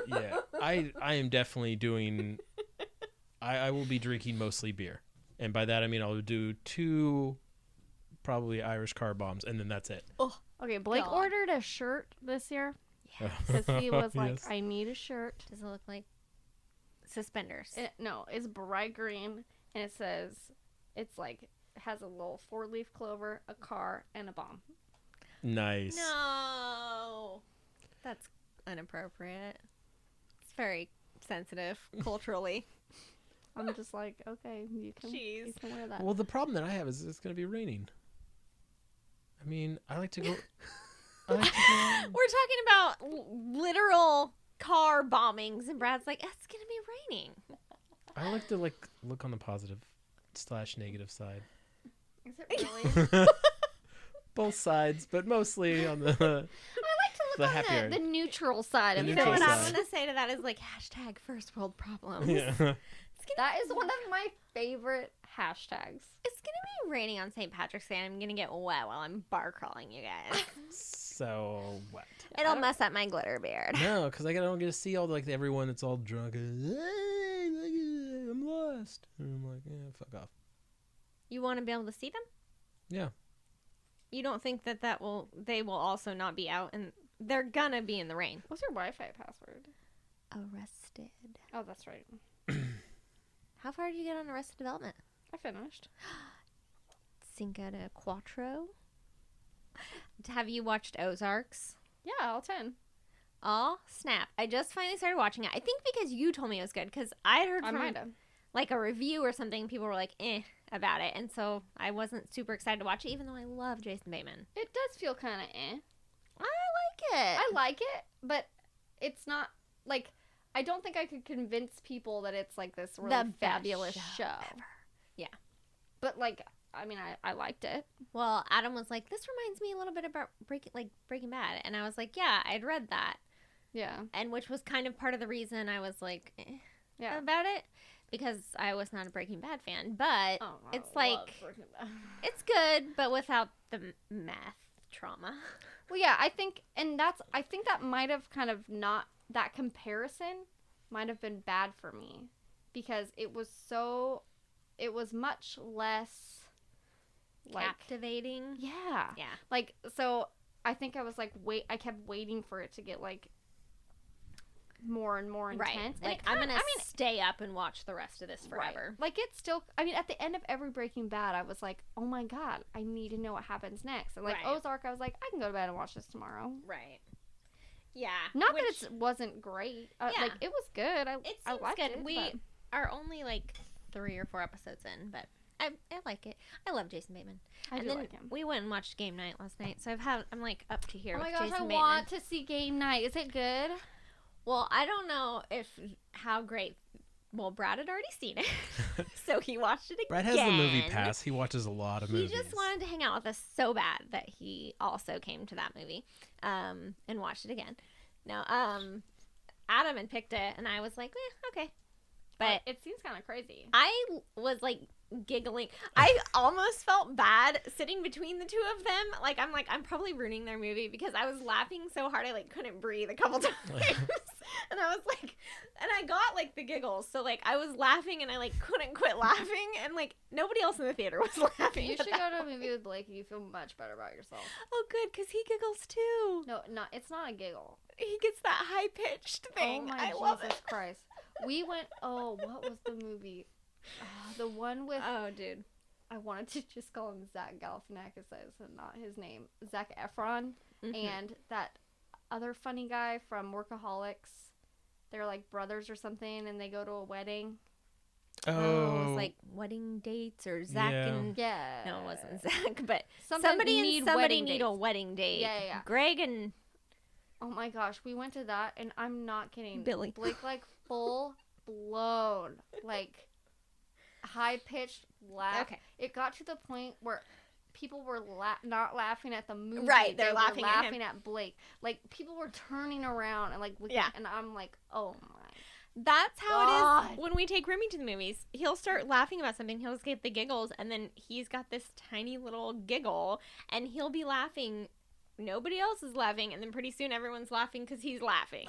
Yeah, I am definitely doing. I will be drinking mostly beer, and by that I mean I'll do 2, probably Irish car bombs, and then that's it. Okay, Blake God. ordered a shirt this year because he was like, Yes. "I need a shirt." Does it look like suspenders? No, it's bright green, and it says it's like it has a little 4-leaf clover, a car, and a bomb. Nice. No. That's inappropriate. It's very sensitive culturally. I'm just like, okay, you can wear that. Well, the problem that I have is it's going to be raining. I mean, I like to go. We're talking about literal car bombings, and Brad's like, it's gonna be raining. I like to look on the positive / negative side. Is it really? Both sides, but mostly on the. I like to look The on happier. the neutral side The of neutral things. What I'm side. gonna say to that is like hashtag first world problems. Yeah. That is one of my favorite hashtags. It's gonna be raining on St. Patrick's Day, and I'm gonna get wet while I'm bar crawling, you guys. So what? It'll mess up my glitter beard. No, because I don't get to see all everyone that's all drunk. Hey, I'm lost. And I'm like, yeah, fuck off. You want to be able to see them? Yeah. You don't think that they will also not be out, and they're gonna be in the rain. What's your Wi-Fi password? Arrested. Oh, that's right. How far did you get on Arrested Development? I finished. Cinco de Cuatro. Have you watched Ozarks? Yeah, all 10. Oh, snap. I just finally started watching it. I think because you told me it was good, because I heard I from might have. like a review or something, people were like, about it. And so I wasn't super excited to watch it, even though I love Jason Bateman. It does feel kind of I like it. I like it, but it's not, like, I don't think I could convince people that it's, like, this really The best fabulous show. ever. Yeah. But, like, I mean, I liked it. Well, Adam was like, this reminds me a little bit about Breaking Bad. And I was like, yeah, I'd read that. Yeah. And which was kind of part of the reason I was like, Yeah. about it. Because I was not a Breaking Bad fan. But Oh, I it's love like, Breaking Bad. it's good, but without the math trauma. Well, yeah, I think that might have kind of not, that comparison might have been bad for me because it was much less, like, Captivating. yeah. Yeah. Like, so I think I was like, I kept waiting for it to get, like, more and more intense. Right. And Like, I'm going to stay up and watch the rest of this forever. Right. Like, it's still, I mean, at the end of every Breaking Bad, I was like, oh my God, I need to know what happens next. And, like, Ozark, I was like, I can go to bed and watch this tomorrow. Right. Yeah. Not that it wasn't great. Like, it was good. I liked good. it. We are only, like, 3 or 4 episodes in, but I like it. I love Jason Bateman. I do like him. We went and watched Game Night last night, so I'm, like, up to here Oh with my gosh, Jason I Bateman. want to see Game Night. Is it good? Well, I don't know how great. Well, Brad had already seen it, so he watched it again. Brad has the movie pass. He watches a lot of movies. He just wanted to hang out with us so bad that he also came to that movie, and watched it again. Now, Adam had picked it, and I was like, okay. But it seems kind of crazy. I was like giggling. I almost felt bad sitting between the two of them. Like, I'm probably ruining their movie because I was laughing so hard I like couldn't breathe a couple times. And I was like, and I got like the giggles. So like I was laughing and I like couldn't quit laughing, and like nobody else in the theater was laughing. You should go to a movie with Blake and you feel much better about yourself. Oh, good, because he giggles too. No, it's not a giggle. He gets that high pitched thing. Oh my I love Jesus it. Christ. We went. Oh, what was the movie? The one with. Oh, dude. I wanted to just call him Zach Galifianakis, that's not his name. Zac Efron, and that other funny guy from Workaholics. They're like brothers or something, and they go to a wedding. Oh, it was like wedding dates or Zach and yeah. No, it wasn't Zach, but somebody need a wedding date. Yeah. Greg and oh my gosh, we went to that, and I'm not kidding. Billy. Blake like full blown, like high pitched laugh. Okay. It got to the point where people were not laughing at the movie. Right, they they're were laughing laughing at him. at Blake. Like people were turning around and like looking, and I'm like, oh my. That's how God. it is when we take Remy to the movies. He'll start laughing about something. He'll get the giggles, and then he's got this tiny little giggle, and he'll be laughing. Nobody else is laughing, and then pretty soon everyone's laughing because he's laughing.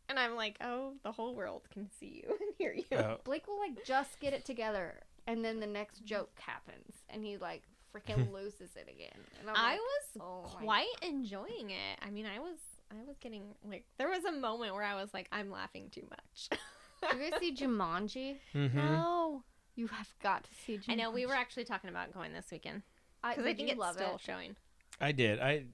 And I'm like, oh, the whole world can see you and hear you. Blake will like just get it together, and then the next joke happens, and he like freaking loses it again. And I was quite enjoying it. I mean, I was getting like, there was a moment where I was like, I'm laughing too much. Did you guys see Jumanji? No. You have got to see Jumanji. I know, we were actually talking about going this weekend. Because I think it's still showing. I did. I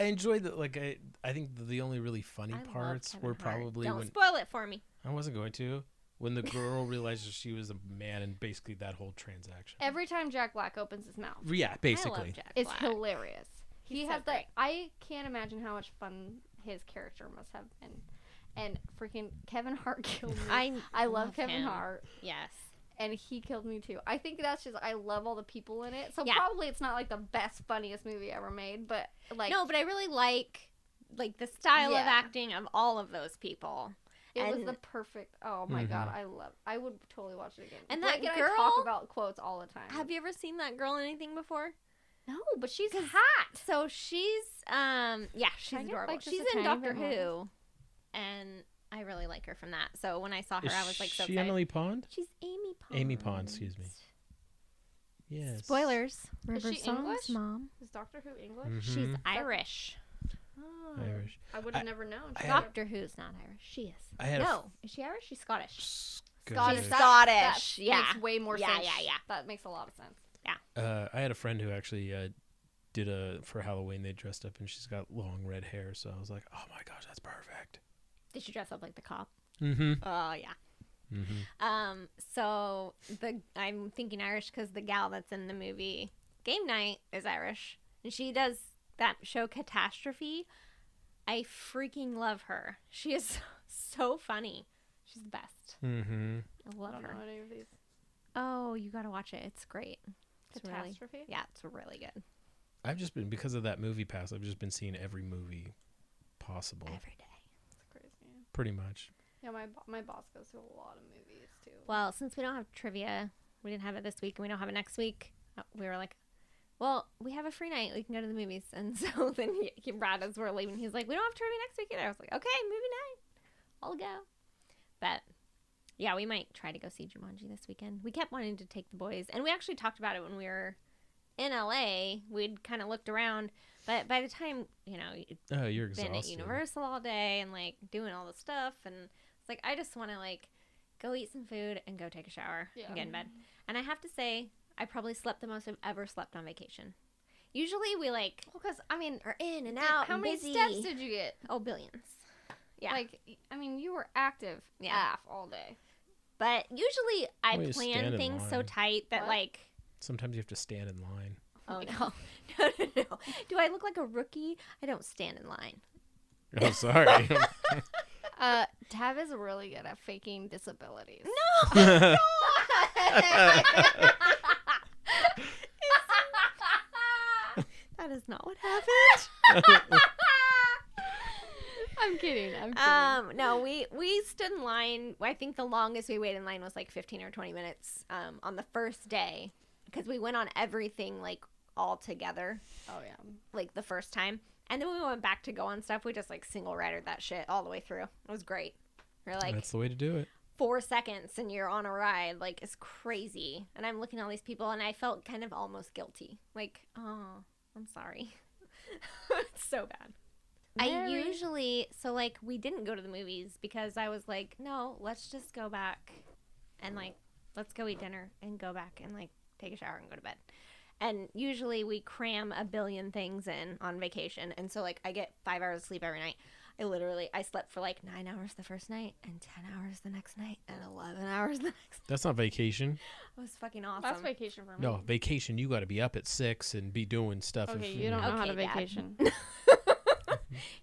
enjoyed the, like, I think the only really funny parts were probably Don't spoil it for me. I wasn't going to. When the girl realizes she was a man, and basically that whole transaction. Every time Jack Black opens his mouth. Yeah, basically. It's hilarious. He He's has so that. great. I can't imagine how much fun his character must have been. And freaking Kevin Hart killed me. I love Kevin Hart. Yes. And he killed me too. I think that's just, I love all the people in it. So probably it's not like the best, funniest movie ever made, but like. No, but I really like the style of acting of all of those people. It was the perfect. Oh my God, I would totally watch it again. And Blake that and girl. I talk about quotes all the time. Have you ever seen that girl in anything before? No, but she's hot. So she's she's adorable. Like, just she's a in tiny Doctor bit more. Who, and I really like her from that. So when I saw her, I was like so Is she excited. Emily Pond? She's Amy Pond. Amy Pond, excuse me. Yes. Spoilers. Is she English? Mom. Is Doctor Who English? Mhm. She's Irish. Oh, Irish. I would have never known. Doctor Who's not Irish. She is. I had Is she Irish? She's Scottish. Scottish. She's That Scottish. makes way more Yeah, sense. yeah. That makes a lot of sense. I had a friend who actually did for Halloween. They dressed up, and she's got long red hair. So I was like, oh my gosh, that's perfect. Did she dress up like the cop? Mm-hmm. Oh yeah. Mm-hmm. So I'm thinking Irish because the gal that's in the movie Game Night is Irish, and she does that show Catastrophe. I freaking love her. She is so funny. She's the best. Mm-hmm. I love I don't her. know any of these. Oh, you gotta watch it. It's great. It's Catastrophe? Yeah, it's really good. I've just been, because of that movie pass, I've just been seeing every movie possible. Every day. It's crazy. Pretty much. Yeah, my boss goes to a lot of movies too. Well, since we don't have trivia, we didn't have it this week, and we don't have it next week. We were like, well, we have a free night. We can go to the movies. And so then Brad, as we're leaving, he's like, we don't have trivia next week either. I was like, okay, movie night. I'll go. But yeah, we might try to go see Jumanji this weekend. We kept wanting to take the boys, and we actually talked about it when we were in LA. We'd kind of looked around, but by the time, Oh, you're been exhausted. at Universal all day and like doing all the stuff, and It's like, I just want to, like, go eat some food and go take a shower and get in bed. And I have to say, I probably slept the most I've ever slept on vacation. Usually we, like, because, I mean, are in and out how and many busy. steps did you get? Oh, billions. Yeah. Like, I mean, you were active all day. But usually I Well, you stand plan in things so line. tight that, like... Sometimes you have to stand in line. Oh, no. No. Do I look like a rookie? I don't stand in line. Oh, sorry. Tab is really good at faking disabilities. No! That is not what happened. I'm kidding. No, we stood in line. I think the longest we waited in line was like 15 or 20 minutes on the first day because we went on everything like all together. Oh, yeah. Like the first time. And then when we went back to go on stuff, we just like single ridered that shit all the way through. It was great. We're like, that's the way to do it. 4 seconds and you're on a ride. Like, it's crazy. And I'm looking at all these people and I felt kind of almost guilty. Like, oh, I'm sorry. It's so bad. I usually, so like, we didn't go to the movies because I was like, no, let's just go back and like, let's go eat dinner and go back and like take a shower and go to bed. And usually we cram a billion things in on vacation. And so like, I get 5 hours of sleep every night. I slept for like 9 hours the first night and 10 hours the next night and 11 hours the next. That's not vacation. It was fucking awesome. That's vacation for me. No, vacation, you got to be up at 6 and be doing stuff. Okay, you don't know how to vacation.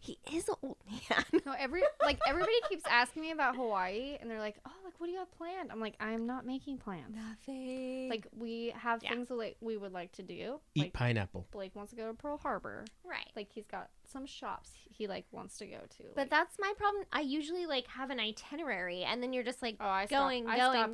He is an old man. No, everybody keeps asking me about Hawaii, and they're like, "Oh, like what do you have planned?" I'm like, "I'm not making plans. Nothing. Like we have things that like we would like to do. Eat like, pineapple. Blake wants to go to Pearl Harbor. Right. Like he's got some shops he like wants to go to. But that's my problem. I usually like have an itinerary, and then you're just like I stopped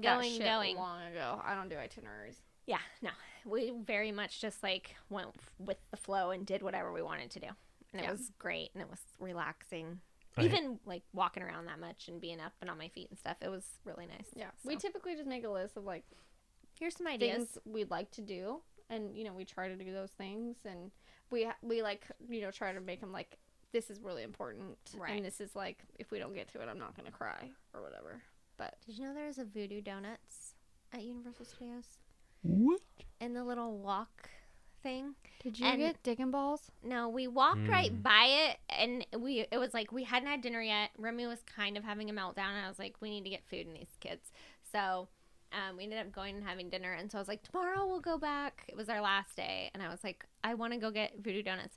that shit long ago. I don't do itineraries. Yeah, no. We very much just like went with the flow and did whatever we wanted to do. And it was great, and it was relaxing. Even, like, walking around that much and being up and on my feet and stuff, it was really nice. Yeah. So. We typically just make a list of, like, here's some ideas. Things we'd like to do, and, you know, we try to do those things, and we like, you know, try to make them, like, this is really important, and this is, like, if we don't get to it, I'm not going to cry, or whatever. But did you know there's a Voodoo Donuts at Universal Studios? What? In the little walk thing. Did you get Diggin' Balls? No, we walked right by it, and it was like we hadn't had dinner yet. Remy was kind of having a meltdown, and I was like, we need to get food in these kids. So we ended up going and having dinner, and so I was like, tomorrow we'll go back. It was our last day, and I was like, I want to go get Voodoo Donuts.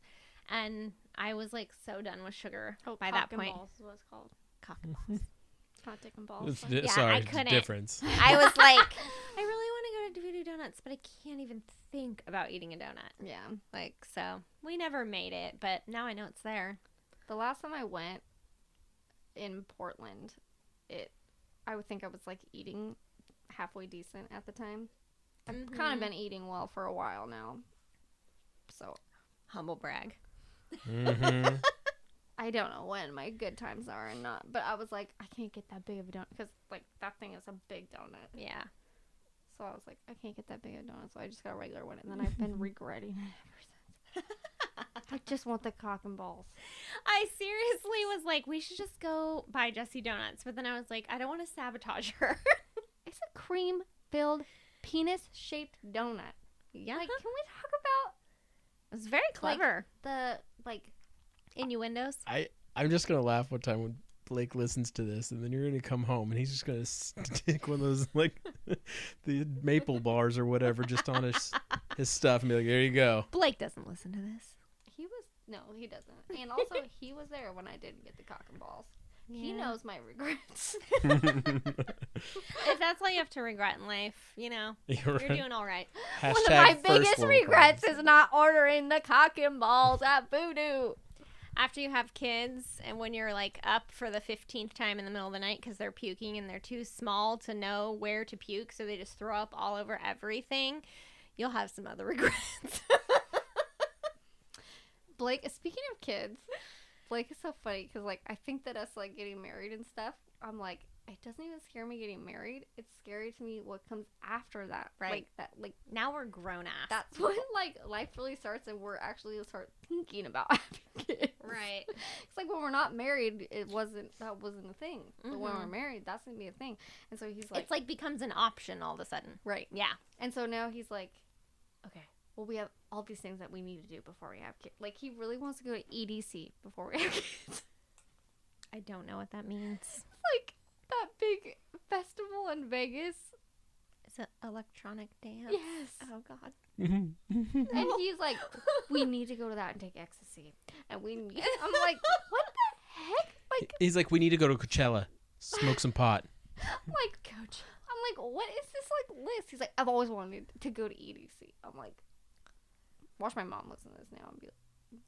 And I was like so done with sugar by that point. Balls is what it's called. Cock and balls. It's not Diggin' Balls. Sorry, I couldn't. It's a difference. I was like, I really want to go to Voodoo Donuts, but I can't even think about eating a donut. Yeah. Like, so we never made it, but now I know it's there. The last time I went in Portland, I would think I was like eating halfway decent at the time. I've kind of been eating well for a while now. So, humble brag. Mm-hmm. I don't know when my good times are and not, but I was like, I can't get that big of a donut because like that thing is a big donut. Yeah. So I was like, I can't get that big of a donut, so I just got a regular one, and then I've been regretting it ever since. I just want the cock and balls. I seriously was like, we should just go buy Jessye donuts, but then I was like, I don't want to sabotage her. It's a cream-filled, penis-shaped donut. Yeah. Like, can we talk about? It was very clever. Like innuendos. I'm just gonna laugh one time when Blake listens to this, and then you're gonna come home and he's just gonna stick one of those like the maple bars or whatever just on his stuff and be like, there you go. Blake doesn't listen to this. He doesn't. And also, he was there when I didn't get the cock and balls. Yeah. He knows my regrets. If that's all you have to regret in life, you know, you're doing all right. One of my biggest regrets is not ordering the cock and balls at Voodoo. After you have kids and when you're like up for the 15th time in the middle of the night because they're puking and they're too small to know where to puke, so they just throw up all over everything, you'll have some other regrets. Blake, speaking of kids, Blake is so funny because like I think that us like getting married and stuff, I'm like, it doesn't even scare me getting married. It's scary to me what comes after that. Right. Like now we're grown ass. That's when like life really starts and we're actually start thinking about having kids. Right. It's like when we're not married, that wasn't a thing. But when we're married, that's gonna be a thing. And so he's like, it's like becomes an option all of a sudden. right. Yeah. And so now he's like, okay, well, we have all these things that we need to do before we have kids. Like, he really wants to go to EDC before we have kids. I don't know what that means. It's like that big festival in Vegas. It's an electronic dance. Yes. Oh God. And he's like, we need to go to that and take ecstasy. And I'm like, what the heck? Like, He's like, we need to go to Coachella, smoke some pot. I'm like, what is this like list? He's like, I've always wanted to go to EDC. I'm like, watch my mom listen to this now and be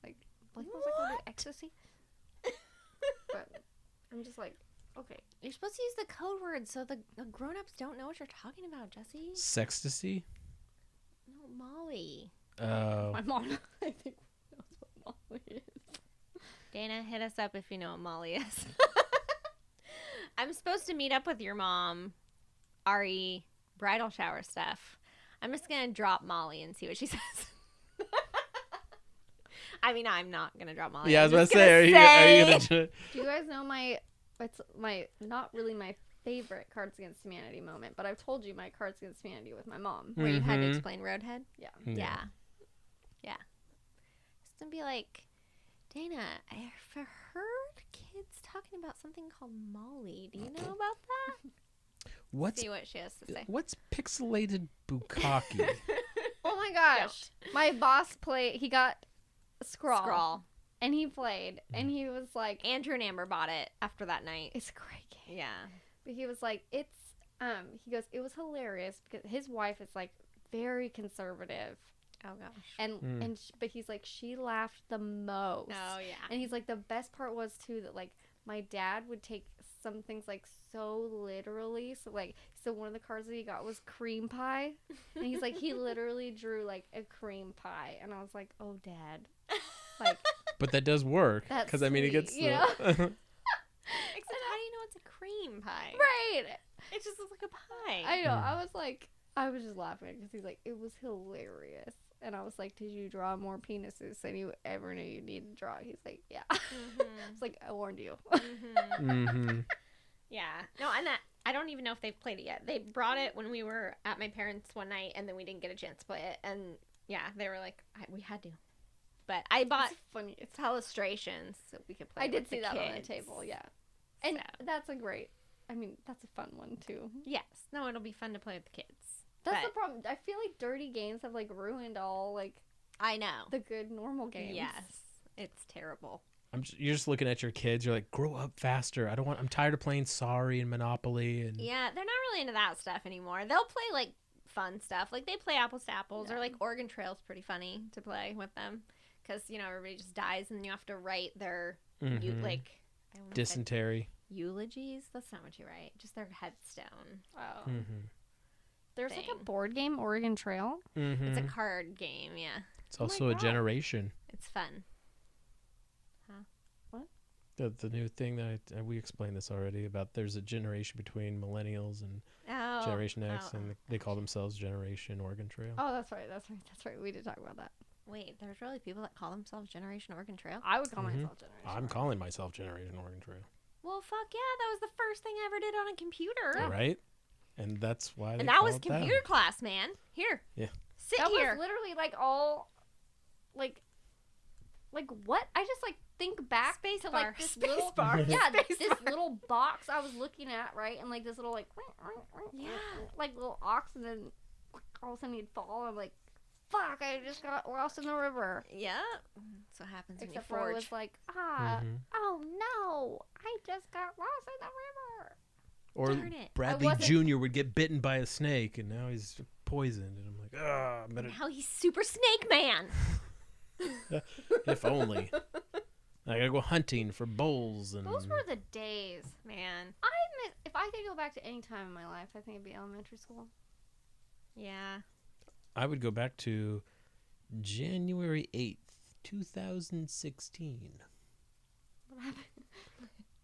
like, was I going to ecstasy? But I'm just like, okay. You're supposed to use the code word so the grown-ups don't know what you're talking about, Jessye. Sextasy? No, Molly. Oh. My mom, I think, knows what Molly is. Dana, hit us up if you know what Molly is. I'm supposed to meet up with your mom, Ari, bridal shower stuff. I'm just going to drop Molly and see what she says. I mean, I'm not going to drop Molly. Yeah, I was about to say, say, are you going to... Do you guys know it's my, not really my favorite Cards Against Humanity moment, but I've told you my Cards Against Humanity with my mom. Where you had to explain Roadhead? Yeah. Yeah. Just going to be like, Dana, I've heard kids talking about something called Molly. Do you know about that? See what she has to say. What's pixelated bukkake? Oh my gosh. My boss he got Scrawl. And he played, and he was like, Andrew and Amber bought it after that night. it's a great game. Yeah. But he was like, he goes, it was hilarious because his wife is like very conservative. Oh gosh. But he's like, she laughed the most. Oh yeah. And he's like, the best part was too that like my dad would take some things like so literally. So one of the cards that he got was cream pie. And he's like, he literally drew like a cream pie. And I was like, oh, Dad. Like, But that does work. That's Because, I mean, it sweet, gets... you know? Except how do you know it's a cream pie? right. It just looks like a pie. I know. I was just laughing because he's like, it was hilarious. And I was like, did you draw more penises than you ever knew you needed to draw? He's like, yeah. It's like, I warned you. Yeah. No, and I don't even know if they've played it yet. They brought it when we were at my parents' one night, and then we didn't get a chance to play it. And yeah, they were like, we had to. But I bought funny. It's illustrations so we could play. I did with see the that on the kids. table, yeah. And So. that's a fun one too. Yes. No, it'll be fun to play with the kids. That's the problem. I feel like dirty games have like ruined all like I know. the good normal games. Yes. It's terrible. You're just looking at your kids. You're like, grow up faster. I'm tired of playing Sorry and Monopoly. And Yeah, they're not really into that stuff anymore. They'll play like fun stuff. Like they play Apples to Apples or like Oregon Trail's pretty funny to play with them. Because, everybody just dies and then you have to write their, dysentery. Eulogies? That's not what you write. Just their headstone. Oh. There's like a board game, Oregon Trail. It's a card game, yeah. It's also a generation. It's fun. What? The new thing that we explained this already about there's a generation between millennials and Generation X, and they call themselves Generation Oregon Trail. Oh, that's right. We did talk about that. Wait, there's really people that call themselves Generation Oregon Trail? I would call myself Generation. I'm calling myself Generation Oregon Trail. Well, fuck yeah, that was the first thing I ever did on a computer. Right? And that's why And that was computer class, man. Here. Yeah. Sit that here. was literally like all, like what? I just like think back to like this little this little box I was looking at, right? And like this little like like little ox, and then all of a sudden he'd fall. I'm like, fuck! I just got lost in the river. Yeah. That's what happens when Except you for forge. I was like, oh no! I just got lost in the river. Or Darn it. Bradley Jr. would get bitten by a snake, and now he's poisoned. And I'm like, Now he's Super Snake Man. if only. I gotta go hunting for bulls. And Those were the days, man. If I could go back to any time in my life, I think it'd be elementary school. Yeah. I would go back to January 8th, 2016. What happened?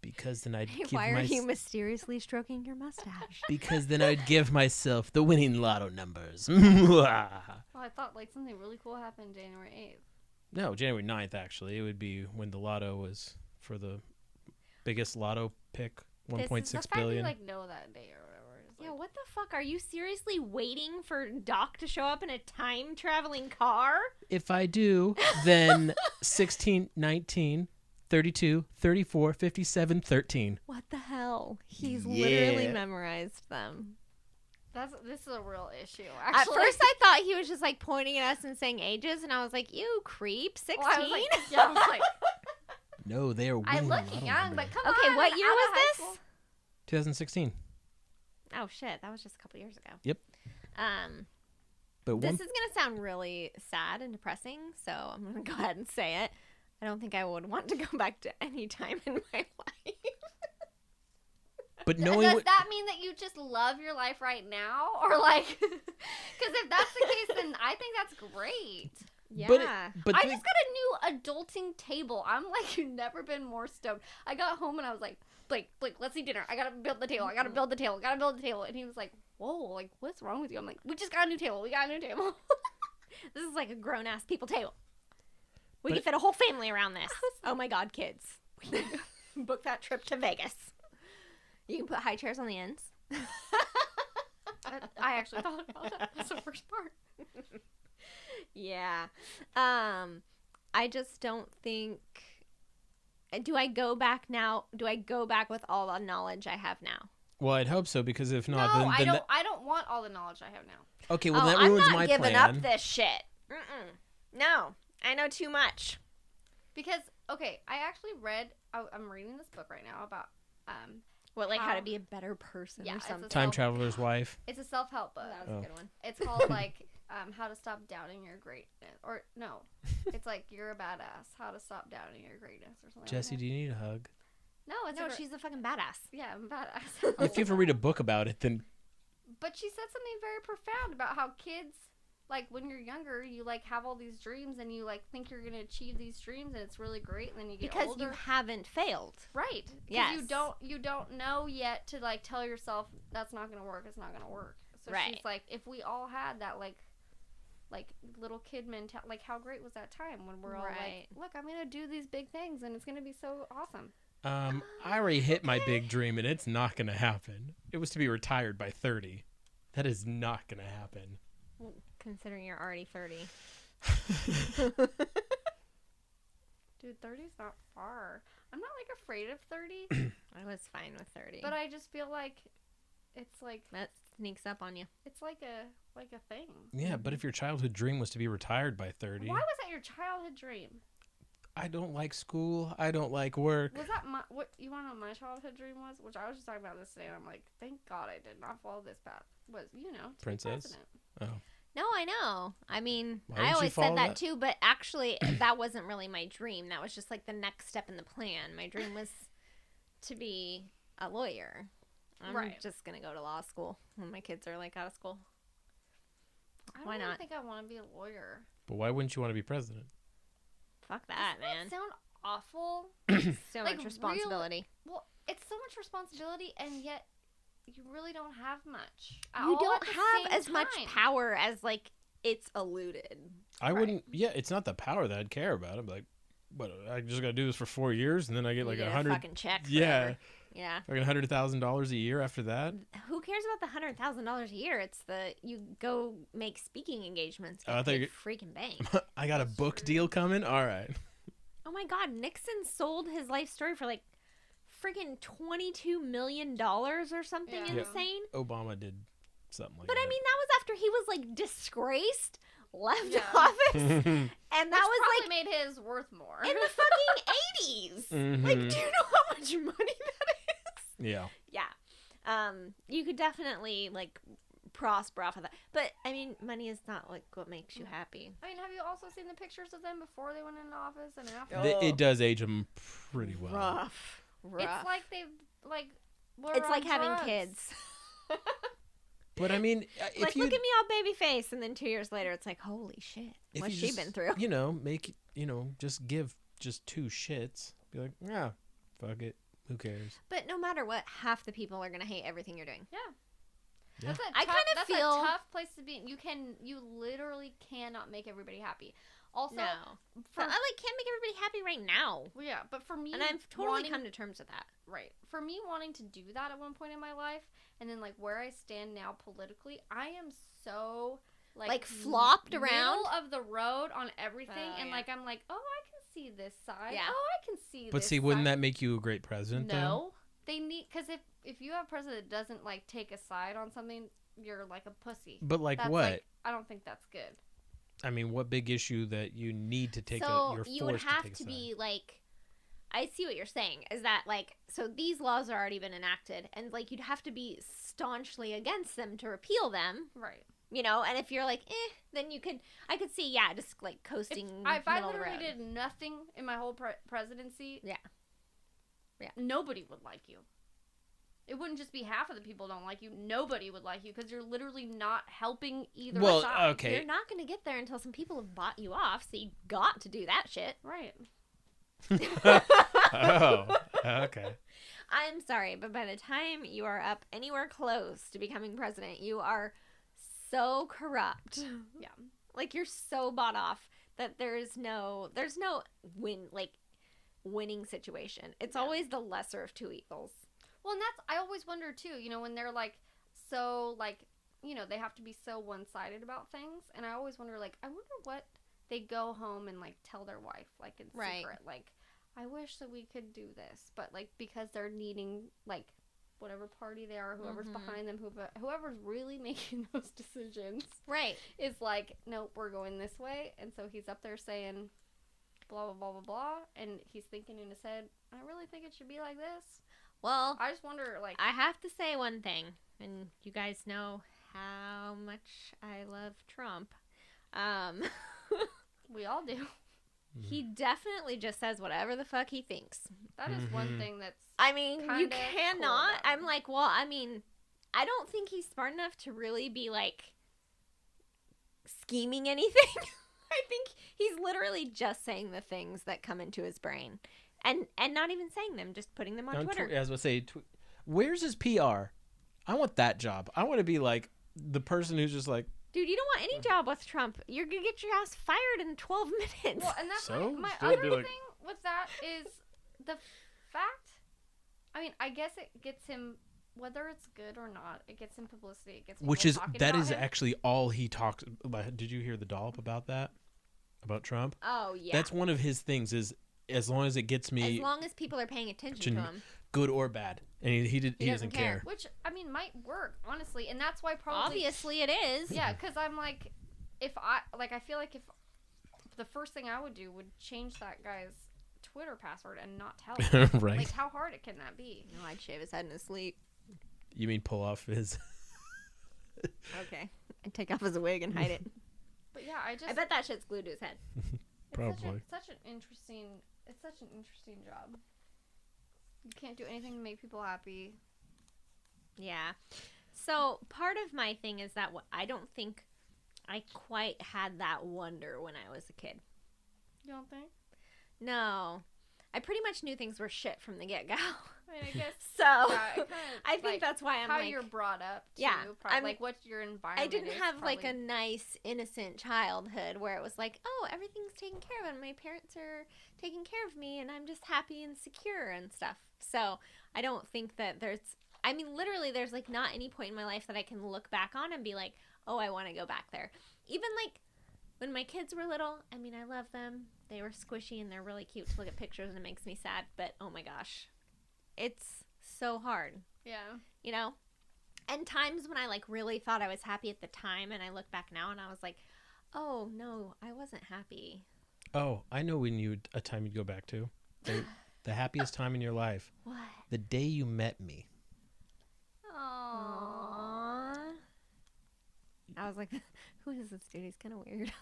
Because then I'd give Why are you mysteriously stroking your mustache? Because then I'd give myself the winning lotto numbers. Well, I thought like something really cool happened January 8th. No, January 9th, actually. It would be when the lotto was for the biggest lotto pick, The 1.6 fact billion. you know that day or whatever. Is Yeah, what the fuck? Are you seriously waiting for Doc to show up in a time-traveling car? If I do, then 16, 19, 32, 34, 57, 13. What the hell? He's Yeah. literally memorized them. This is a real issue. At Actually. first, I thought he was just like pointing at us and saying ages, and I was like, "You creep, 16." Well, I was like, yeah, I was like, No, they are winning. I look the lotto young, that but day. come on. Okay, what I'm year out was of high this? school. 2016. Oh shit, that was just a couple years ago. Yep. But This is gonna sound really sad and depressing, so I'm gonna go ahead and say it. I don't think I would want to go back to any time in my life. but knowing Does what, that mean that you just love your life right now? Or like, because if that's the case, then I think that's great. Yeah. but I think- just got a new adulting table. I'm like, you've never been more stoked. I got home and I was like, Blake, let's eat dinner. I gotta build the table. I gotta build the table. Gotta build the table. And he was like, whoa, like, what's wrong with you? I'm like, we just got a new table. We got a new table. This is like a grown-ass people table. We But- can fit a whole family around this. Oh my god, kids. Book that trip to Vegas. You can put high chairs on the ends. I actually thought about that. That's the first part. Yeah. I just don't think... Do I go back now? Do I go back with all the knowledge I have now? well, I'd hope so, because if not, No, then I don't want all the knowledge I have now. okay, well, Oh, that I'm ruins not my giving plan. up this shit. No, I know too much. Because, okay, I actually read, I'm reading this book right now about, What, like how How- to be a better person Yeah, or it's a something? Time Traveler's Wife. it's a self-help book. That was Oh. a good one. It's called, like, how to stop doubting your greatness. Or, no, it's like, you're a badass. How to stop doubting your greatness or something Jessye, like do you need a hug? that. No, it's No, a, she's a fucking badass. yeah, I'm a badass. If you ever read a book about it, then But she said something very profound about how kids, like, when you're younger, you, like, have all these dreams and you, like, think you're going to achieve these dreams and it's really great, and then you get Because older. you haven't failed. Right. 'Cause Yes. you don't know yet to, like, tell yourself that's not going to work, it's not going to work. So Right. she's like, if we all had that, like little kid mentality, like, how great was that time when we're all Right. like, look, I'm going to do these big things and it's going to be so awesome. I already hit my big dream, and it's not going to happen. It was to be retired by 30. That is not going to happen. Considering you're already 30. Dude, 30's not far. I'm not, like, afraid of 30, I was fine with 30. but I just feel like it's like That sneaks up on you. it's like a thing. Yeah, but if your childhood dream was to be retired by 30, Why was that your childhood dream? I don't like school. I don't like work. Was that my what you want to know what my childhood dream was? Which I was just talking about this today, and I'm like, thank God I did not follow this path. Was to be Princess? president. Oh, No, I know. I mean, Why I didn't you always follow said that that? too, but actually, that wasn't really my dream. That was just like the next step in the plan. My dream was to be a lawyer. I'm Right. just going to go to law school when my kids are like out of school. I don't Why even not? think I want to be a lawyer. but why wouldn't you want to be president? Fuck that, Doesn't man. that sound awful? So like, much responsibility. Well, it's so much responsibility, and yet you really don't have much. You all don't at the have same as much time. power as like it's alluded. I Right. wouldn't. Yeah, it's not the power that I'd care about. I'm like, what? I just got to do this for 4 years, and then I get like You get a $100. fucking check. Yeah, forever. Yeah. like $100,000 a year after that. Who cares about the $100,000 a year? It's the you go make speaking engagements. Oh, I Get thought paid you- freaking bank. I got a That's book true. deal coming. All right. Oh my God, Nixon sold his life story for like freaking $22 million or something Yeah. Yeah. insane. Obama did something like But that. I mean, that was after he was like disgraced, left Yeah. office, mean, and Which that was probably like made his worth more. in the fucking 80s. Like, do you know how much money that is? yeah. Yeah. You could definitely like prosper off of that. But I mean, money is not like what makes you happy. I mean, have you also seen the pictures of them before they went into office and after? Oh. It does age them pretty well. Rough. It's like they've like. were It's on like having drugs. kids. But I mean, if Like, you look at me all baby face, and then 2 years later, it's like, holy shit, if what's you she just, been through? just give just 2 shits. Be like, yeah, fuck it. Who cares? But no matter what, half the people are gonna hate everything you're doing. Yeah. That's a I tough, kinda that's feel- a tough place to be in. You literally cannot make everybody happy. Also, No. for, I can't make everybody happy right now. well, yeah, but for me, And I've totally come to terms with that. Right. For me wanting to do that at one point in my life, and then where I stand now politically, I am so flopped around, middle of the road on everything, and yeah. I'm like, oh, I can see this side. Yeah. Oh, I can see. But this see, wouldn't side. that make you a great president? No, they need, because if you have a president that doesn't take a side on something, you're like a pussy. But that's what? I don't think that's good. I mean, what big issue that you need to take so you're you would forced have to, take to a be I see what you're saying, is that so these laws are already been enacted, and you'd have to be staunchly against them to repeal them, right? And if you're then I could see, just coasting. If I middle of the literally road. did nothing in my whole presidency, yeah, nobody would like you. It wouldn't just be half of the people don't like you. Nobody would like you because you're literally not helping either side. Okay. You're not going to get there until some people have bought you off, so you got to do that shit. Right. Oh, okay. I'm sorry, but by the time you are up anywhere close to becoming president, you are so corrupt. Yeah. You're so bought off that there's no winning situation. It's always the lesser of two evils. Well, and I always wonder too, when they're so they have to be so one-sided about things, and I always wonder I wonder what they go home and tell their wife in secret, I wish that we could do this, but because they're needing whatever party they are, whoever's behind them, whoever's really making those decisions, right, is nope, we're going this way, and so he's up there saying blah blah blah blah blah, and he's thinking in his head, I really think it should be like this. Well, I just wonder, I have to say one thing, and you guys know how much I love Trump. We all do. He definitely just says whatever the fuck he thinks. That is one thing that's I mean, you kinda cannot. cool I'm I don't think he's smart enough to really be, scheming anything. I think he's literally just saying the things that come into his brain. And not even saying them, just putting them on Twitter. I was going to say, where's his PR? I want that job. I want to be the person who's just dude, you don't want any job with Trump. You're going to get your ass fired in 12 minutes. Well, and that's So? my Still other be thing with that is the fact, I mean, I guess it gets him, whether it's good or not, it gets him publicity. It gets people talking about him. Actually all he talks about. Did you hear the dollop about that? About Trump? Oh, yeah. That's one of his things is, as long as it gets me... As long as people are paying attention to him. Good or bad. And he doesn't care. Which, I mean, might work, honestly. And that's why probably... Obviously it is. Yeah, because I'm if I feel if the first thing I would do would change that guy's Twitter password and not tell him. Right. How hard can that be? No, I'd shave his head in his sleep. You mean pull off his... Okay. I'd take off his wig and hide it. But yeah, I bet that shit's glued to his head. Probably. It's such an interesting job. You can't do anything to make people happy. Yeah. So part of my thing is that I don't think I quite had that wonder when I was a kid. You don't think? No. I pretty much knew things were shit from the get-go. I mean, I guess. So, yeah, I think that's why I'm how you're brought up, too. Yeah. What your environment I didn't have, probably... a nice, innocent childhood where it was oh, everything's taken care of and my parents are taking care of me and I'm just happy and secure and stuff. So, I don't think that literally there's, not any point in my life that I can look back on and be oh, I want to go back there. Even, when my kids were little, I love them. They were squishy and they're really cute to look at pictures and it makes me sad. But, oh my gosh, it's so hard. Yeah. And times when I, really thought I was happy at the time and I look back now and I was oh, no, I wasn't happy. Oh, I know a time you'd go back to. The happiest time in your life. What? The day you met me. Aww. I was who is this dude? He's kind of weird.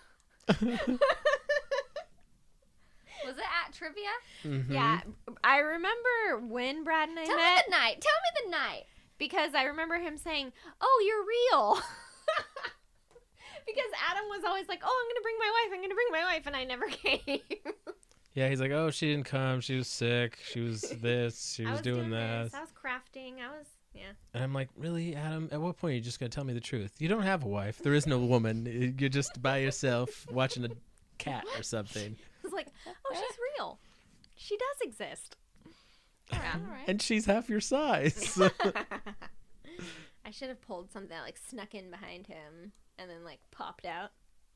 Was it at trivia? Mm-hmm. Yeah. I remember when Brad and I met. Tell me the night. Because I remember him saying, oh, you're real. Because Adam was always oh, I'm going to bring my wife. And I never came. Yeah, he's oh, she didn't come. She was sick. She was this. She was doing that. I was crafting. Yeah. And I'm really, Adam, at what point are you just going to tell me the truth? You don't have a wife. There is no woman. You're just by yourself watching a cat or something. It's like, oh, she's real. She does exist. Yeah. All right. And she's half your size. I should have pulled something that like snuck in behind him and then like popped out.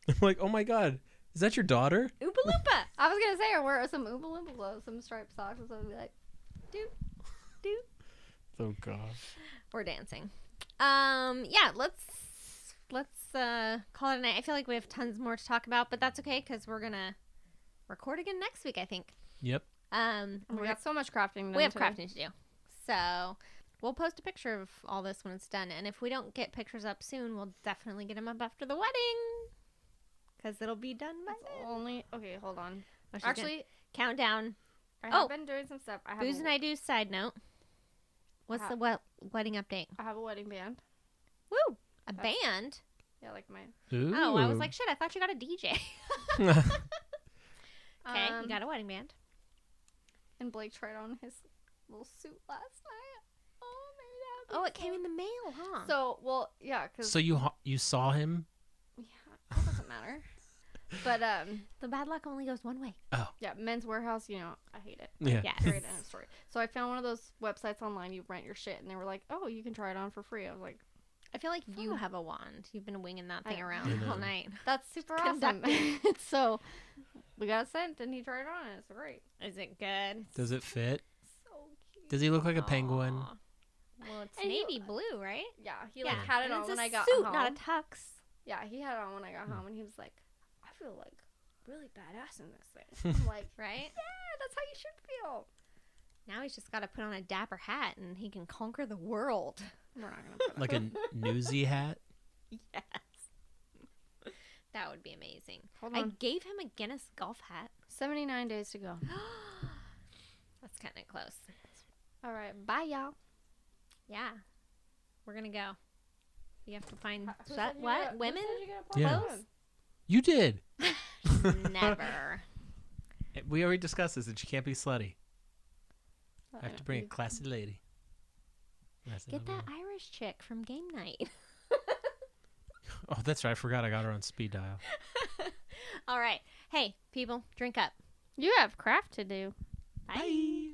I'm like, oh my God, is that your daughter? Oopa Loopa. I was gonna say, or wear some Oompa Loompa clothes, some striped socks, and something like, Dude. Oh gosh. We're dancing. Yeah, let's call it a night. I feel like we have tons more to talk about, but that's okay because we're gonna record again next week, I think. Yep. we got so much crafting. To We have do. crafting to do. So we'll post a picture of all this when it's done. And if we don't get pictures up soon, we'll definitely get them up after the wedding. Because it'll be done by It's then. only okay. Hold on. Oh, she's gonna Actually, countdown. I have been doing some stuff. I have Booze and I do side note. What's the wedding update? I have a wedding band. Woo! A That's- band? Yeah, like my. Ooh. Oh, I was like, shit, I thought you got a DJ. Okay, you got a wedding band. And Blake tried on his little suit last night. Oh, maybe that. Oh, it came in the mail, huh? So, well, yeah, because So you saw him? yeah, it doesn't matter. But the bad luck only goes one way. yeah, Men's Warehouse. You know, I hate it. Yeah. Yes. Great end of story. So I found one of those websites online. You rent your shit, and they were like, "Oh, you can try it on for free." I was like, I feel like you have a wand. You've been winging that thing I around know. all night. "That's super awesome." Conducting. So we got it sent, and he tried it on, and it's great. Is it good? Does it fit? So cute. Does he look like a penguin? Aw. Well, it's And he- navy blue, right? Yeah, he like had it and on it's when a I got suit, home. not a tux. Yeah, he had it on when I got Hmm. home, and he was like, "I feel like really badass in this thing." I'm like, Right? "Yeah, that's how you should feel." Now he's just got to put on a dapper hat and he can conquer the world. We're not gonna put Like a newsy hat? Yes. That would be amazing. Hold I on. gave him a Guinness golf hat. 79 days to go. That's kind of close. All right, bye, y'all. Yeah. We're going to go. You have to find Who said you what? gotta- Women? Who said you gotta put Yeah. it on? You did. Never. We already discussed this, that you can't be slutty. I have know. to bring a classy lady. Get that Irish chick from game night. Oh, that's right. I forgot I got her on speed dial. All right. Hey, people, drink up. You have craft to do. Bye. Bye.